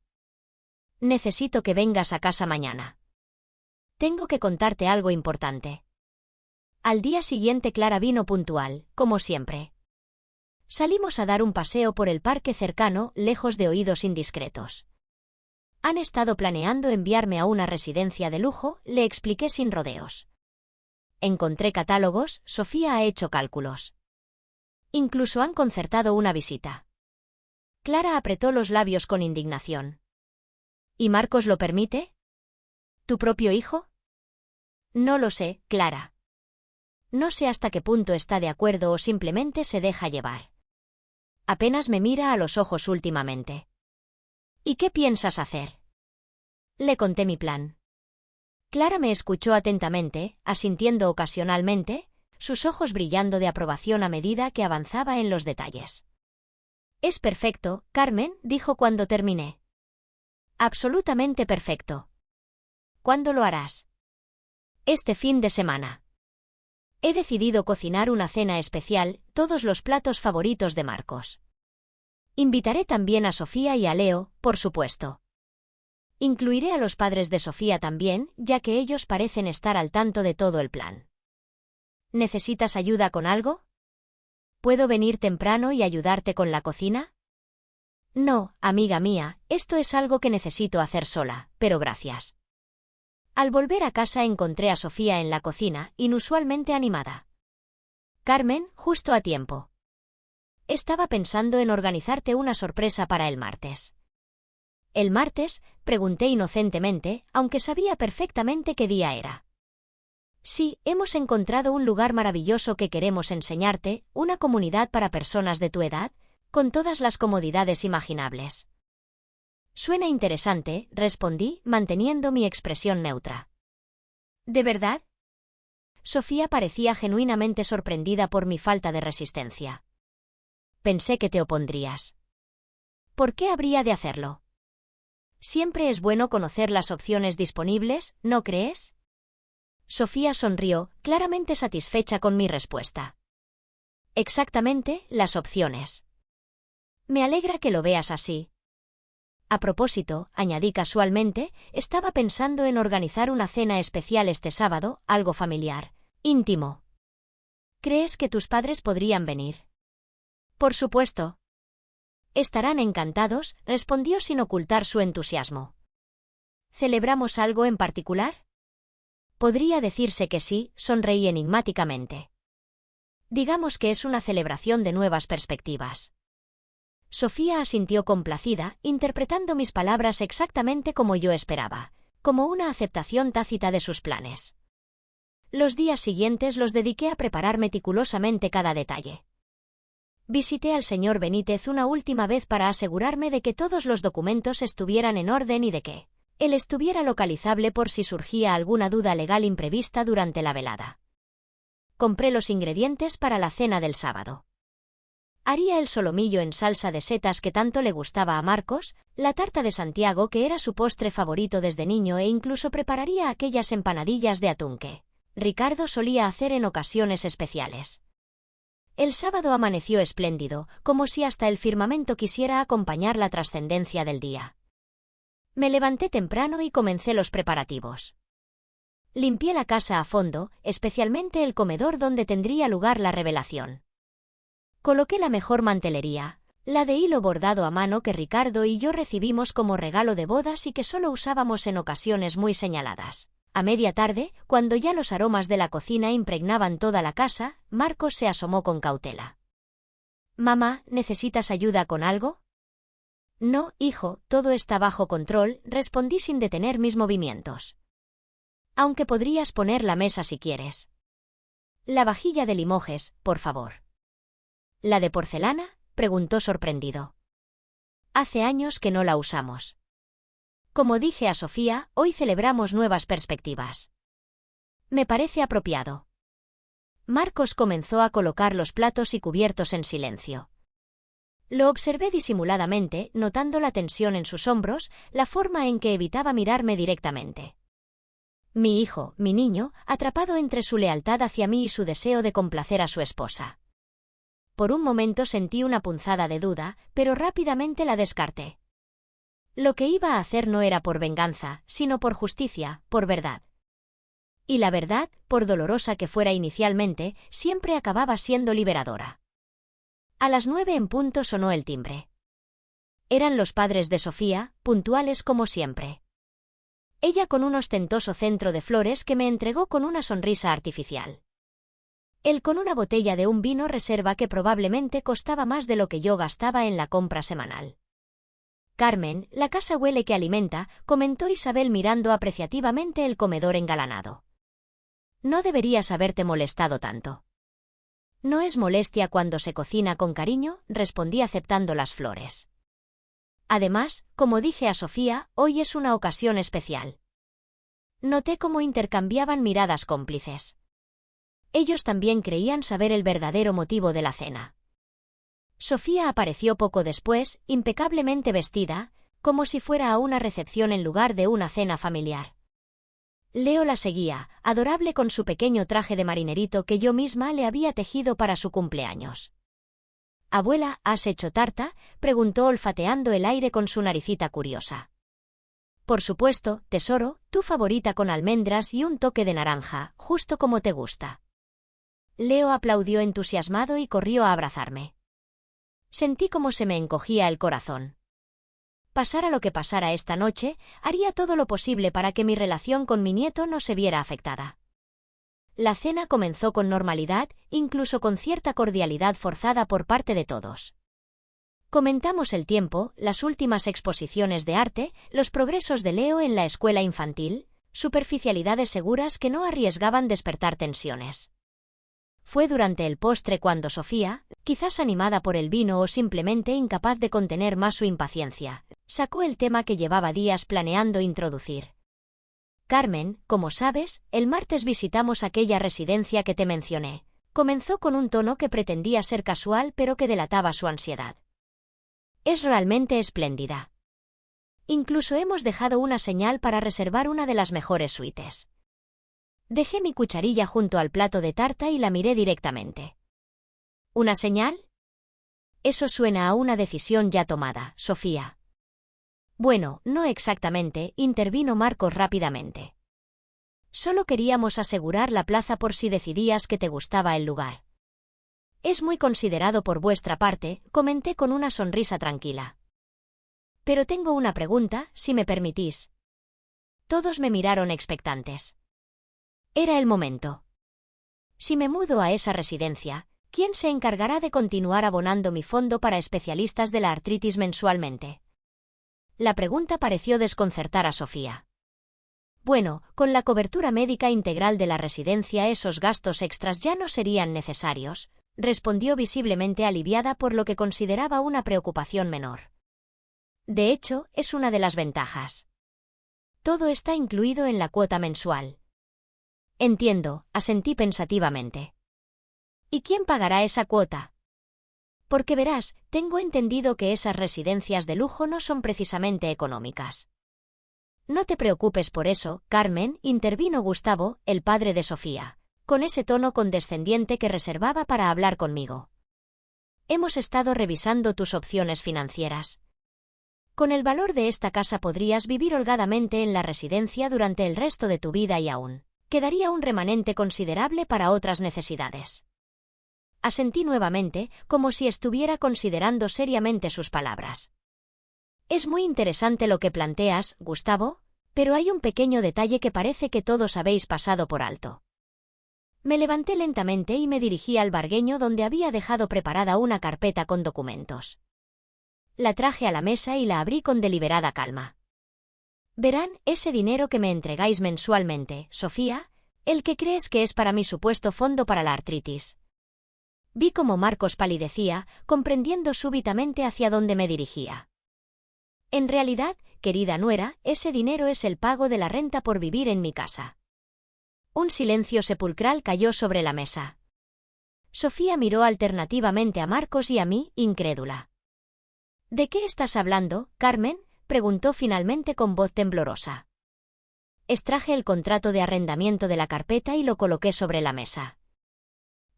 Necesito que vengas a casa mañana. Tengo que contarte algo importante. Al día siguiente Clara vino puntual, como siempre. Salimos a dar un paseo por el parque cercano, lejos de oídos indiscretos. Han estado planeando enviarme a una residencia de lujo, le expliqué sin rodeos. Encontré catálogos, Sofía ha hecho cálculos. Incluso han concertado una visita. Clara apretó los labios con indignación. ¿Y Marcos lo permite? ¿Tu propio hijo? No lo sé, Clara. No sé hasta qué punto está de acuerdo o simplemente se deja llevar. Apenas me mira a los ojos últimamente. ¿Y qué piensas hacer? Le conté mi plan. Clara me escuchó atentamente, asintiendo ocasionalmente, sus ojos brillando de aprobación a medida que avanzaba en los detalles. Es perfecto, Carmen, dijo cuando terminé. Absolutamente perfecto. ¿Cuándo lo harás? Este fin de semana. He decidido cocinar una cena especial, todos los platos favoritos de Marcos. Invitaré también a Sofía y a Leo, por supuesto. Incluiré a los padres de Sofía también, ya que ellos parecen estar al tanto de todo el plan. ¿Necesitas ayuda con algo? ¿Puedo venir temprano y ayudarte con la cocina? No, amiga mía, esto es algo que necesito hacer sola, pero gracias. Al volver a casa encontré a Sofía en la cocina, inusualmente animada. Carmen, justo a tiempo. Estaba pensando en organizarte una sorpresa para el martes. ¿El martes?, pregunté inocentemente, aunque sabía perfectamente qué día era. Sí, hemos encontrado un lugar maravilloso que queremos enseñarte, una comunidad para personas de tu edad, con todas las comodidades imaginables. Suena interesante, respondí, manteniendo mi expresión neutra. ¿De verdad? Sofía parecía genuinamente sorprendida por mi falta de resistencia. Pensé que te opondrías. ¿Por qué habría de hacerlo? Siempre es bueno conocer las opciones disponibles, ¿no crees? Sofía sonrió, claramente satisfecha con mi respuesta. Exactamente, las opciones. Me alegra que lo veas así. A propósito, añadí casualmente, estaba pensando en organizar una cena especial este sábado, algo familiar, íntimo. ¿Crees que tus padres podrían venir? Por supuesto. Estarán encantados, respondió sin ocultar su entusiasmo. ¿Celebramos algo en particular? Podría decirse que sí, sonreí enigmáticamente. Digamos que es una celebración de nuevas perspectivas. Sofía asintió complacida, interpretando mis palabras exactamente como yo esperaba. como una aceptación tácita de sus planes. Los días siguientes los dediqué a preparar meticulosamente cada detalle. Visité al señor Benítez una última vez para asegurarme de que todos los documentos estuvieran en orden y de que él estuviera localizable por si surgía alguna duda legal imprevista durante la velada. Compré los ingredientes para la cena del sábado. Haría el solomillo en salsa de setas que tanto le gustaba a Marcos, la tarta de Santiago que era su postre favorito desde niño e incluso prepararía aquellas empanadillas de atún que Ricardo solía hacer en ocasiones especiales. El sábado amaneció espléndido, como si hasta el firmamento quisiera acompañar la trascendencia del día. Me levanté temprano y comencé los preparativos. Limpié la casa a fondo, especialmente el comedor donde tendría lugar la revelación. Coloqué la mejor mantelería, la de hilo bordado a mano que Ricardo y yo recibimos como regalo de bodas y que solo usábamos en ocasiones muy señaladas. A media tarde, cuando ya los aromas de la cocina impregnaban toda la casa, Marcos se asomó con cautela. «Mamá, ¿necesitas ayuda con algo?» «No, hijo, todo está bajo control», respondí sin detener mis movimientos. «Aunque podrías poner la mesa si quieres». «La vajilla de Limoges, por favor». «¿La de porcelana?», preguntó sorprendido. «Hace años que no la usamos». Como dije a Sofía, hoy celebramos nuevas perspectivas. Me parece apropiado. Marcos comenzó a colocar los platos y cubiertos en silencio. Lo observé disimuladamente, notando la tensión en sus hombros, la forma en que evitaba mirarme directamente. Mi hijo, mi niño, atrapado entre su lealtad hacia mí y su deseo de complacer a su esposa. Por un momento sentí una punzada de duda, pero rápidamente la descarté. Lo que iba a hacer no era por venganza, sino por justicia, por verdad. Y la verdad, por dolorosa que fuera inicialmente, siempre acababa siendo liberadora. A las 9 en punto sonó el timbre. Eran los padres de Sofía, puntuales como siempre. Ella con un ostentoso centro de flores que me entregó con una sonrisa artificial. Él con una botella de un vino reserva que probablemente costaba más de lo que yo gastaba en la compra semanal. «Carmen, la casa huele que alimenta», comentó Isabel mirando apreciativamente el comedor engalanado. «No deberías haberte molestado tanto». «No es molestia cuando se cocina con cariño», respondí aceptando las flores. Además, como dije a Sofía, hoy es una ocasión especial. Noté cómo intercambiaban miradas cómplices. Ellos también creían saber el verdadero motivo de la cena. Sofía apareció poco después, impecablemente vestida, como si fuera a una recepción en lugar de una cena familiar. Leo la seguía, adorable con su pequeño traje de marinerito que yo misma le había tejido para su cumpleaños. «Abuela, ¿has hecho tarta?», preguntó olfateando el aire con su naricita curiosa. «Por supuesto, tesoro, tu favorita con almendras y un toque de naranja, justo como te gusta». Leo aplaudió entusiasmado y corrió a abrazarme. Sentí cómo se me encogía el corazón. Pasara lo que pasara esta noche, haría todo lo posible para que mi relación con mi nieto no se viera afectada. La cena comenzó con normalidad, incluso con cierta cordialidad forzada por parte de todos. Comentamos el tiempo, las últimas exposiciones de arte, los progresos de Leo en la escuela infantil, superficialidades seguras que no arriesgaban despertar tensiones. Fue durante el postre cuando Sofía, quizás animada por el vino o simplemente incapaz de contener más su impaciencia, sacó el tema que llevaba días planeando introducir. «Carmen, como sabes, el martes visitamos aquella residencia que te mencioné», comenzó con un tono que pretendía ser casual pero que delataba su ansiedad. «Es realmente espléndida. Incluso hemos dejado una señal para reservar una de las mejores suites». Dejé mi cucharilla junto al plato de tarta y la miré directamente. ¿Una señal? Eso suena a una decisión ya tomada, Sofía. Bueno, no exactamente, intervino Marcos rápidamente. Solo queríamos asegurar la plaza por si decidías que te gustaba el lugar. Es muy considerado por vuestra parte, comenté con una sonrisa tranquila. Pero tengo una pregunta, si me permitís. Todos me miraron expectantes. Era el momento. Si me mudo a esa residencia, ¿quién se encargará de continuar abonando mi fondo para especialistas de la artritis mensualmente? La pregunta pareció desconcertar a Sofía. Bueno, con la cobertura médica integral de la residencia esos gastos extras ya no serían necesarios, respondió visiblemente aliviada por lo que consideraba una preocupación menor. De hecho, es una de las ventajas. Todo está incluido en la cuota mensual. Entiendo, asentí pensativamente. ¿Y quién pagará esa cuota? Porque verás, tengo entendido que esas residencias de lujo no son precisamente económicas. No te preocupes por eso, Carmen, intervino Gustavo, el padre de Sofía, con ese tono condescendiente que reservaba para hablar conmigo. Hemos estado revisando tus opciones financieras. Con el valor de esta casa podrías vivir holgadamente en la residencia durante el resto de tu vida y aún quedaría un remanente considerable para otras necesidades. Asentí nuevamente, como si estuviera considerando seriamente sus palabras. Es muy interesante lo que planteas, Gustavo, pero hay un pequeño detalle que parece que todos habéis pasado por alto. Me levanté lentamente y me dirigí al vargueño donde había dejado preparada una carpeta con documentos. La traje a la mesa y la abrí con deliberada calma. Verán, ese dinero que me entregáis mensualmente, Sofía, el que crees que es para mi supuesto fondo para la artritis. Vi cómo Marcos palidecía, comprendiendo súbitamente hacia dónde me dirigía. En realidad, querida nuera, ese dinero es el pago de la renta por vivir en mi casa. Un silencio sepulcral cayó sobre la mesa. Sofía miró alternativamente a Marcos y a mí, incrédula. ¿De qué estás hablando, Carmen?, preguntó finalmente con voz temblorosa. Extraje el contrato de arrendamiento de la carpeta y lo coloqué sobre la mesa.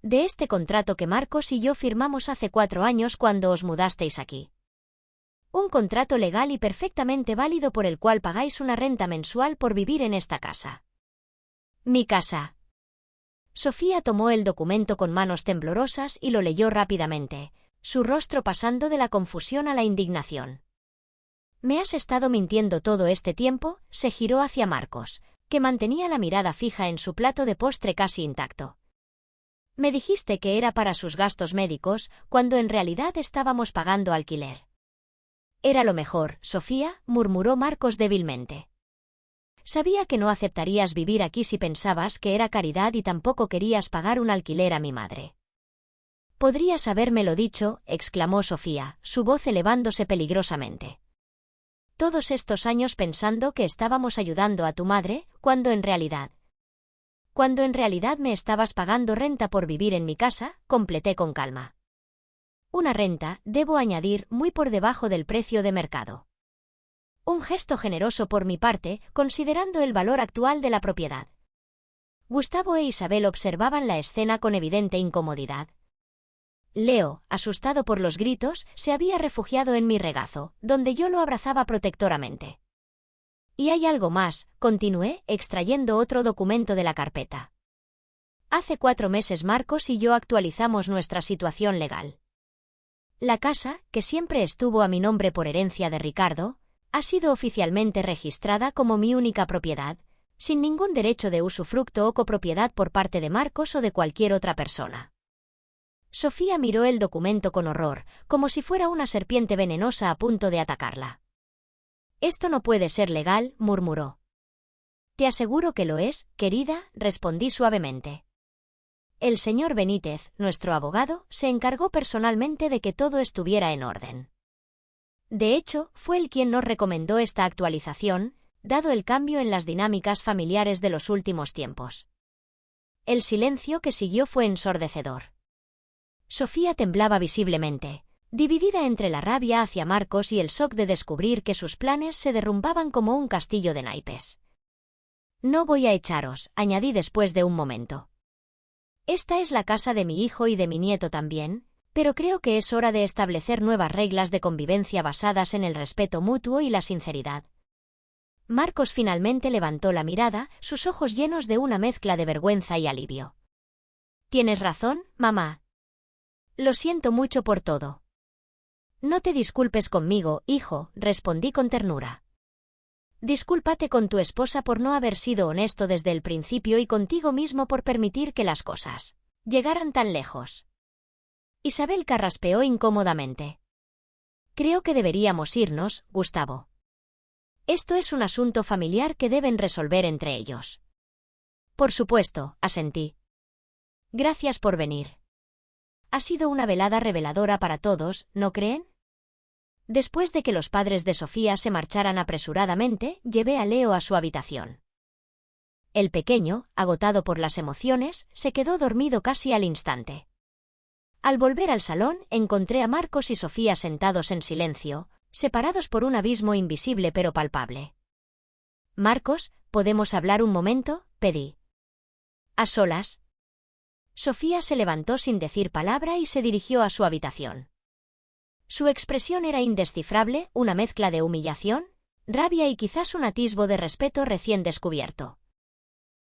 De este contrato que Marcos y yo firmamos hace 4 años cuando os mudasteis aquí. Un contrato legal y perfectamente válido por el cual pagáis una renta mensual por vivir en esta casa. Mi casa. Sofía tomó el documento con manos temblorosas y lo leyó rápidamente, su rostro pasando de la confusión a la indignación. ¿Me has estado mintiendo todo este tiempo?, se giró hacia Marcos, que mantenía la mirada fija en su plato de postre casi intacto. Me dijiste que era para sus gastos médicos, cuando en realidad estábamos pagando alquiler. Era lo mejor, Sofía, murmuró Marcos débilmente. Sabía que no aceptarías vivir aquí si pensabas que era caridad y tampoco querías pagar un alquiler a mi madre. Podrías habérmelo dicho, exclamó Sofía, su voz elevándose peligrosamente. Todos estos años pensando que estábamos ayudando a tu madre, cuando en realidad me estabas pagando renta por vivir en mi casa, completé con calma. Una renta, debo añadir, muy por debajo del precio de mercado. Un gesto generoso por mi parte, considerando el valor actual de la propiedad. Gustavo e Isabel observaban la escena con evidente incomodidad. Leo, asustado por los gritos, se había refugiado en mi regazo, donde yo lo abrazaba protectoramente. Y hay algo más, continué, extrayendo otro documento de la carpeta. Hace 4 meses Marcos y yo actualizamos nuestra situación legal. La casa, que siempre estuvo a mi nombre por herencia de Ricardo, ha sido oficialmente registrada como mi única propiedad, sin ningún derecho de usufructo o copropiedad por parte de Marcos o de cualquier otra persona. Sofía miró el documento con horror, como si fuera una serpiente venenosa a punto de atacarla. Esto no puede ser legal, murmuró. Te aseguro que lo es, querida, respondí suavemente. El señor Benítez, nuestro abogado, se encargó personalmente de que todo estuviera en orden. De hecho, fue él quien nos recomendó esta actualización, dado el cambio en las dinámicas familiares de los últimos tiempos. El silencio que siguió fue ensordecedor. Sofía temblaba visiblemente, dividida entre la rabia hacia Marcos y el shock de descubrir que sus planes se derrumbaban como un castillo de naipes. No voy a echaros, añadí después de un momento. Esta es la casa de mi hijo y de mi nieto también, pero creo que es hora de establecer nuevas reglas de convivencia basadas en el respeto mutuo y la sinceridad. Marcos finalmente levantó la mirada, sus ojos llenos de una mezcla de vergüenza y alivio. Tienes razón, mamá. Lo siento mucho por todo. No te disculpes conmigo, hijo, respondí con ternura. Discúlpate con tu esposa por no haber sido honesto desde el principio y contigo mismo por permitir que las cosas llegaran tan lejos. Isabel carraspeó incómodamente. Creo que deberíamos irnos, Gustavo. Esto es un asunto familiar que deben resolver entre ellos. Por supuesto, asentí. Gracias por venir. Ha sido una velada reveladora para todos, ¿no creen? Después de que los padres de Sofía se marcharan apresuradamente, llevé a Leo a su habitación. El pequeño, agotado por las emociones, se quedó dormido casi al instante. Al volver al salón, encontré a Marcos y Sofía sentados en silencio, separados por un abismo invisible pero palpable. «Marcos, ¿podemos hablar un momento?», pedí. «¿A solas?». Sofía se levantó sin decir palabra y se dirigió a su habitación. Su expresión era indescifrable, una mezcla de humillación, rabia y quizás un atisbo de respeto recién descubierto.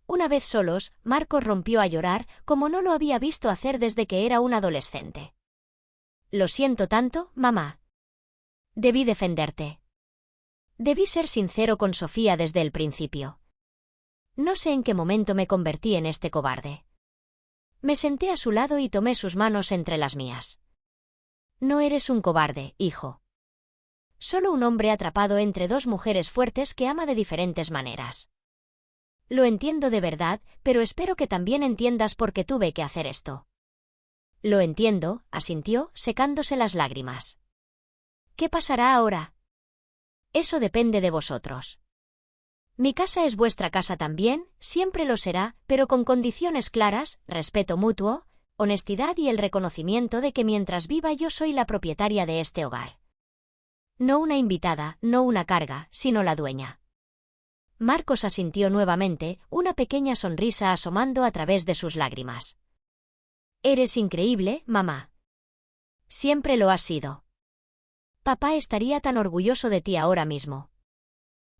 Una vez solos, Marcos rompió a llorar, como no lo había visto hacer desde que era un adolescente. «Lo siento tanto, mamá. Debí defenderte. Debí ser sincero con Sofía desde el principio. No sé en qué momento me convertí en este cobarde». Me senté a su lado y tomé sus manos entre las mías. «No eres un cobarde, hijo. Solo un hombre atrapado entre dos mujeres fuertes que ama de diferentes maneras. Lo entiendo de verdad, pero espero que también entiendas por qué tuve que hacer esto». «Lo entiendo», asintió, secándose las lágrimas. «¿Qué pasará ahora?». «Eso depende de vosotros. Mi casa es vuestra casa también, siempre lo será, pero con condiciones claras, respeto mutuo, honestidad y el reconocimiento de que mientras viva yo soy la propietaria de este hogar. No una invitada, no una carga, sino la dueña». Marcos asintió nuevamente, una pequeña sonrisa asomando a través de sus lágrimas. «Eres increíble, mamá. Siempre lo has sido. Papá estaría tan orgulloso de ti ahora mismo».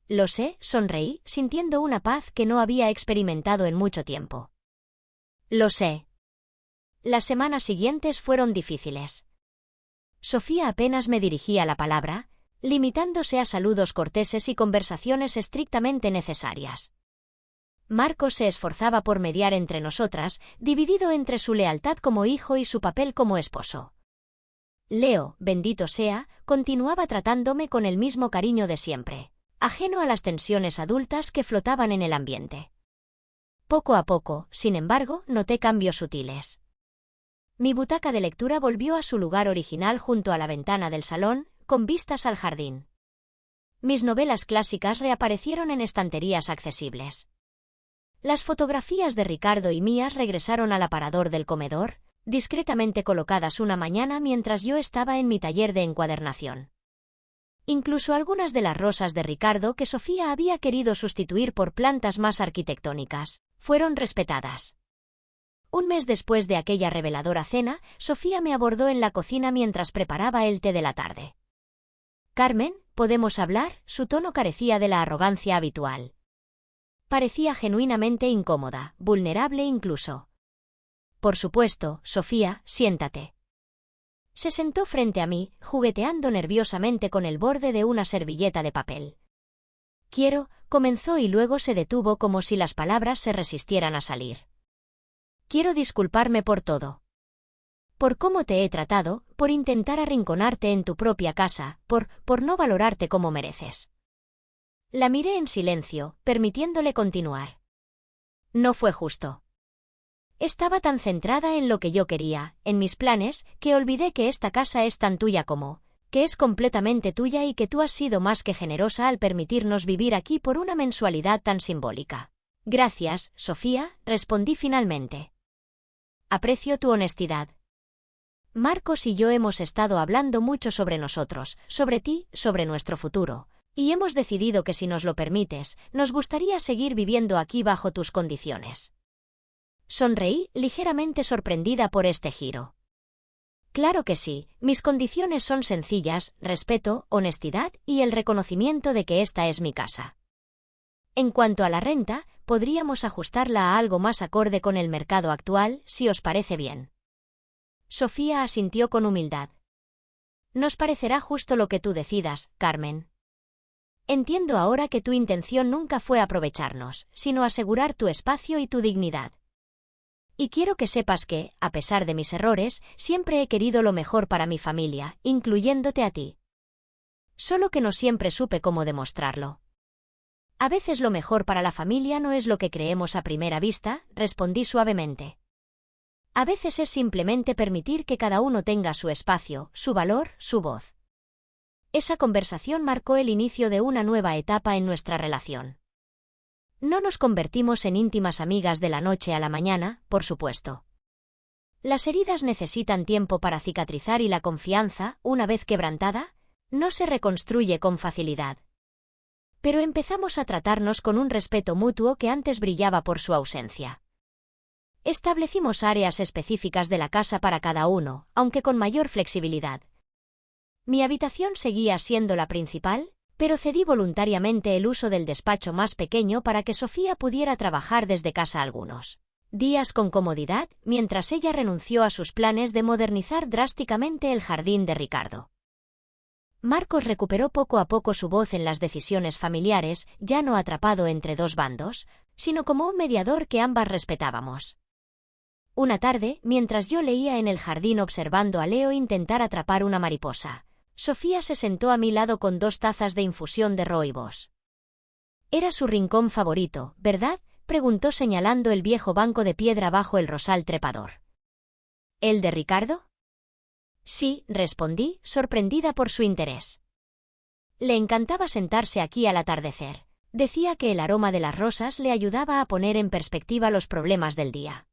«Lo sé», sonreí, sintiendo una paz que no había experimentado en mucho tiempo. «Lo sé». Las semanas siguientes fueron difíciles. Sofía apenas me dirigía la palabra, limitándose a saludos corteses y conversaciones estrictamente necesarias. Marcos se esforzaba por mediar entre nosotras, dividido entre su lealtad como hijo y su papel como esposo. Leo, bendito sea, continuaba tratándome con el mismo cariño de siempre, ajeno a las tensiones adultas que flotaban en el ambiente. Poco a poco, sin embargo, noté cambios sutiles. Mi butaca de lectura volvió a su lugar original junto a la ventana del salón, con vistas al jardín. Mis novelas clásicas reaparecieron en estanterías accesibles. Las fotografías de Ricardo y mías regresaron al aparador del comedor, discretamente colocadas una mañana mientras yo estaba en mi taller de encuadernación. Incluso algunas de las rosas de Ricardo que Sofía había querido sustituir por plantas más arquitectónicas, fueron respetadas. Un mes después de aquella reveladora cena, Sofía me abordó en la cocina mientras preparaba el té de la tarde. «Carmen, ¿podemos hablar?». Su tono carecía de la arrogancia habitual. Parecía genuinamente incómoda, vulnerable incluso. «Por supuesto, Sofía, siéntate». Se sentó frente a mí, jugueteando nerviosamente con el borde de una servilleta de papel. Comenzó y luego se detuvo como si las palabras se resistieran a salir. «Quiero disculparme por todo. Por cómo te he tratado, por intentar arrinconarte en tu propia casa, por no valorarte como mereces». La miré en silencio, permitiéndole continuar. No fue justo. Estaba tan centrada en lo que yo quería, en mis planes, que olvidé que esta casa es tan tuya como, que es completamente tuya y que tú has sido más que generosa al permitirnos vivir aquí por una mensualidad tan simbólica. «Gracias, Sofía», respondí finalmente. «Aprecio tu honestidad. Marcos y yo hemos estado hablando mucho sobre nosotros, sobre ti, sobre nuestro futuro, y hemos decidido que si nos lo permites, nos gustaría seguir viviendo aquí bajo tus condiciones». Sonreí, ligeramente sorprendida por este giro. «Claro que sí, mis condiciones son sencillas: respeto, honestidad y el reconocimiento de que esta es mi casa. En cuanto a la renta, podríamos ajustarla a algo más acorde con el mercado actual, si os parece bien». Sofía asintió con humildad. «Nos parecerá justo lo que tú decidas, Carmen. Entiendo ahora que tu intención nunca fue aprovecharnos, sino asegurar tu espacio y tu dignidad. Y quiero que sepas que, a pesar de mis errores, siempre he querido lo mejor para mi familia, incluyéndote a ti. Solo que no siempre supe cómo demostrarlo». A veces lo mejor para la familia no es lo que creemos a primera vista, respondí suavemente. A veces es simplemente permitir que cada uno tenga su espacio, su valor, su voz. Esa conversación marcó el inicio de una nueva etapa en nuestra relación. No nos convertimos en íntimas amigas de la noche a la mañana, por supuesto. Las heridas necesitan tiempo para cicatrizar y la confianza, una vez quebrantada, no se reconstruye con facilidad. Pero empezamos a tratarnos con un respeto mutuo que antes brillaba por su ausencia. Establecimos áreas específicas de la casa para cada uno, aunque con mayor flexibilidad. Mi habitación seguía siendo la principal, pero cedí voluntariamente el uso del despacho más pequeño para que Sofía pudiera trabajar desde casa algunos días con comodidad, mientras ella renunció a sus planes de modernizar drásticamente el jardín de Ricardo. Marcos recuperó poco a poco su voz en las decisiones familiares, ya no atrapado entre dos bandos, sino como un mediador que ambas respetábamos. Una tarde, mientras yo leía en el jardín observando a Leo intentar atrapar una mariposa, Sofía se sentó a mi lado con 2 tazas de infusión de rooibos. Era su rincón favorito, ¿verdad?, preguntó señalando el viejo banco de piedra bajo el rosal trepador. ¿El de Ricardo? Sí, respondí, sorprendida por su interés. Le encantaba sentarse aquí al atardecer. Decía que el aroma de las rosas le ayudaba a poner en perspectiva los problemas del día.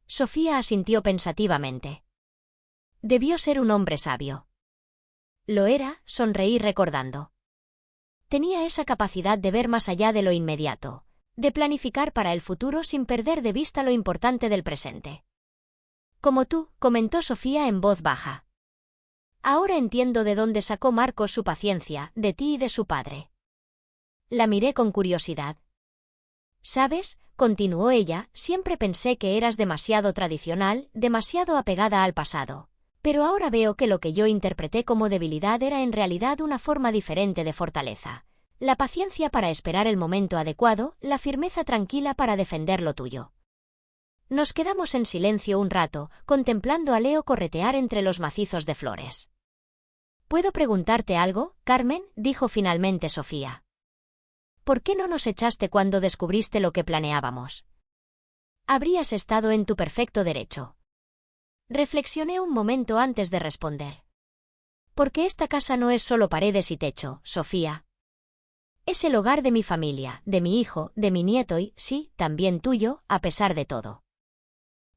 Sofía asintió pensativamente. Debió ser un hombre sabio. Lo era, sonreí recordando. Tenía esa capacidad de ver más allá de lo inmediato, de planificar para el futuro sin perder de vista lo importante del presente. Como tú, comentó Sofía en voz baja. Ahora entiendo de dónde sacó Marcos su paciencia, de ti y de su padre. La miré con curiosidad. ¿Sabes?, continuó ella, siempre pensé que eras demasiado tradicional, demasiado apegada al pasado. Pero ahora veo que lo que yo interpreté como debilidad era en realidad una forma diferente de fortaleza. La paciencia para esperar el momento adecuado, la firmeza tranquila para defender lo tuyo. Nos quedamos en silencio un rato, contemplando a Leo corretear entre los macizos de flores. ¿Puedo preguntarte algo, Carmen?, dijo finalmente Sofía. ¿Por qué no nos echaste cuando descubriste lo que planeábamos? Habrías estado en tu perfecto derecho. Reflexioné un momento antes de responder. Porque esta casa no es solo paredes y techo, Sofía. Es el hogar de mi familia, de mi hijo, de mi nieto y, sí, también tuyo, a pesar de todo.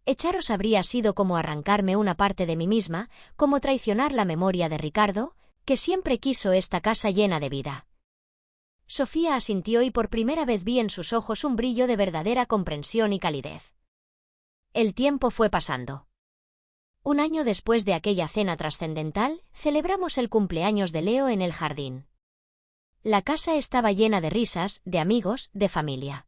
Echaros habría sido como arrancarme una parte de mí misma, como traicionar la memoria de Ricardo, que siempre quiso esta casa llena de vida. Sofía asintió y por primera vez vi en sus ojos un brillo de verdadera comprensión y calidez. El tiempo fue pasando. 1 año después de aquella cena trascendental, celebramos el cumpleaños de Leo en el jardín. La casa estaba llena de risas, de amigos, de familia.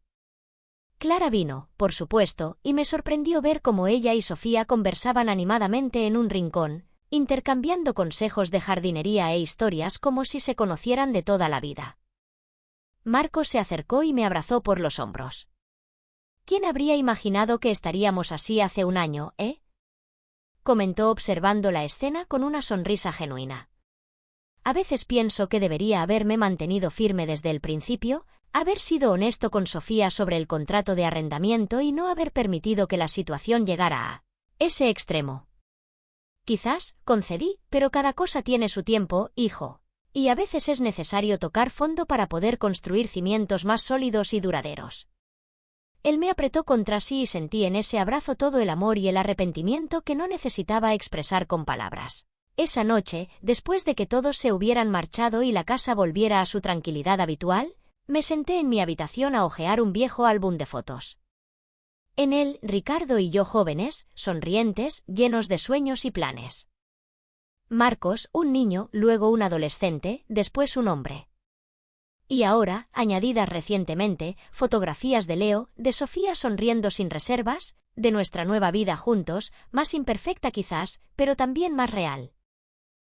Clara vino, por supuesto, y me sorprendió ver cómo ella y Sofía conversaban animadamente en un rincón, intercambiando consejos de jardinería e historias como si se conocieran de toda la vida. Marcos se acercó y me abrazó por los hombros. ¿Quién habría imaginado que estaríamos así hace 1 año, comentó observando la escena con una sonrisa genuina. A veces pienso que debería haberme mantenido firme desde el principio, haber sido honesto con Sofía sobre el contrato de arrendamiento y no haber permitido que la situación llegara a ese extremo. Quizás, concedí, pero cada cosa tiene su tiempo, hijo, y a veces es necesario tocar fondo para poder construir cimientos más sólidos y duraderos. Él me apretó contra sí y sentí en ese abrazo todo el amor y el arrepentimiento que no necesitaba expresar con palabras. Esa noche, después de que todos se hubieran marchado y la casa volviera a su tranquilidad habitual, me senté en mi habitación a hojear un viejo álbum de fotos. En él, Ricardo y yo jóvenes, sonrientes, llenos de sueños y planes. Marcos, un niño, luego un adolescente, después un hombre. Y ahora, añadidas recientemente, fotografías de Leo, de Sofía sonriendo sin reservas, de nuestra nueva vida juntos, más imperfecta quizás, pero también más real.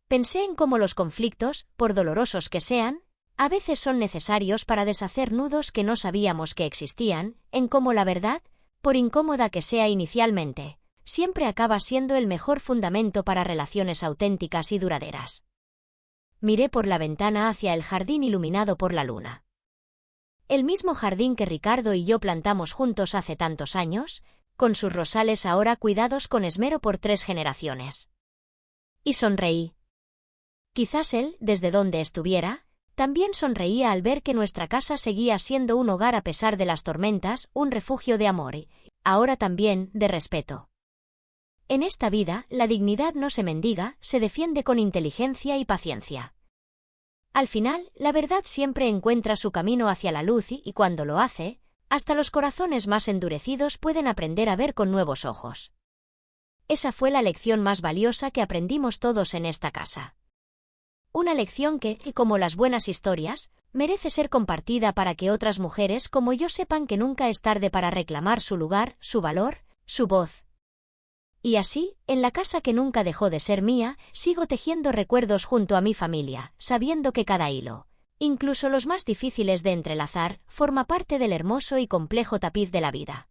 Pensé en cómo los conflictos, por dolorosos que sean, a veces son necesarios para deshacer nudos que no sabíamos que existían, en cómo la verdad, por incómoda que sea inicialmente, siempre acaba siendo el mejor fundamento para relaciones auténticas y duraderas. Miré por la ventana hacia el jardín iluminado por la luna. el mismo jardín que Ricardo y yo plantamos juntos hace tantos años, con sus rosales ahora cuidados con esmero por 3 generaciones. Y sonreí. Quizás él, desde donde estuviera, también sonreía al ver que nuestra casa seguía siendo un hogar a pesar de las tormentas, un refugio de amor y, ahora también, de respeto. En esta vida, la dignidad no se mendiga, se defiende con inteligencia y paciencia. Al final, la verdad siempre encuentra su camino hacia la luz y cuando lo hace, hasta los corazones más endurecidos pueden aprender a ver con nuevos ojos. Esa fue la lección más valiosa que aprendimos todos en esta casa. Una lección que, como las buenas historias, merece ser compartida para que otras mujeres como yo sepan que nunca es tarde para reclamar su lugar, su valor, su voz. Y así, en la casa que nunca dejó de ser mía, sigo tejiendo recuerdos junto a mi familia, sabiendo que cada hilo, incluso los más difíciles de entrelazar, forma parte del hermoso y complejo tapiz de la vida.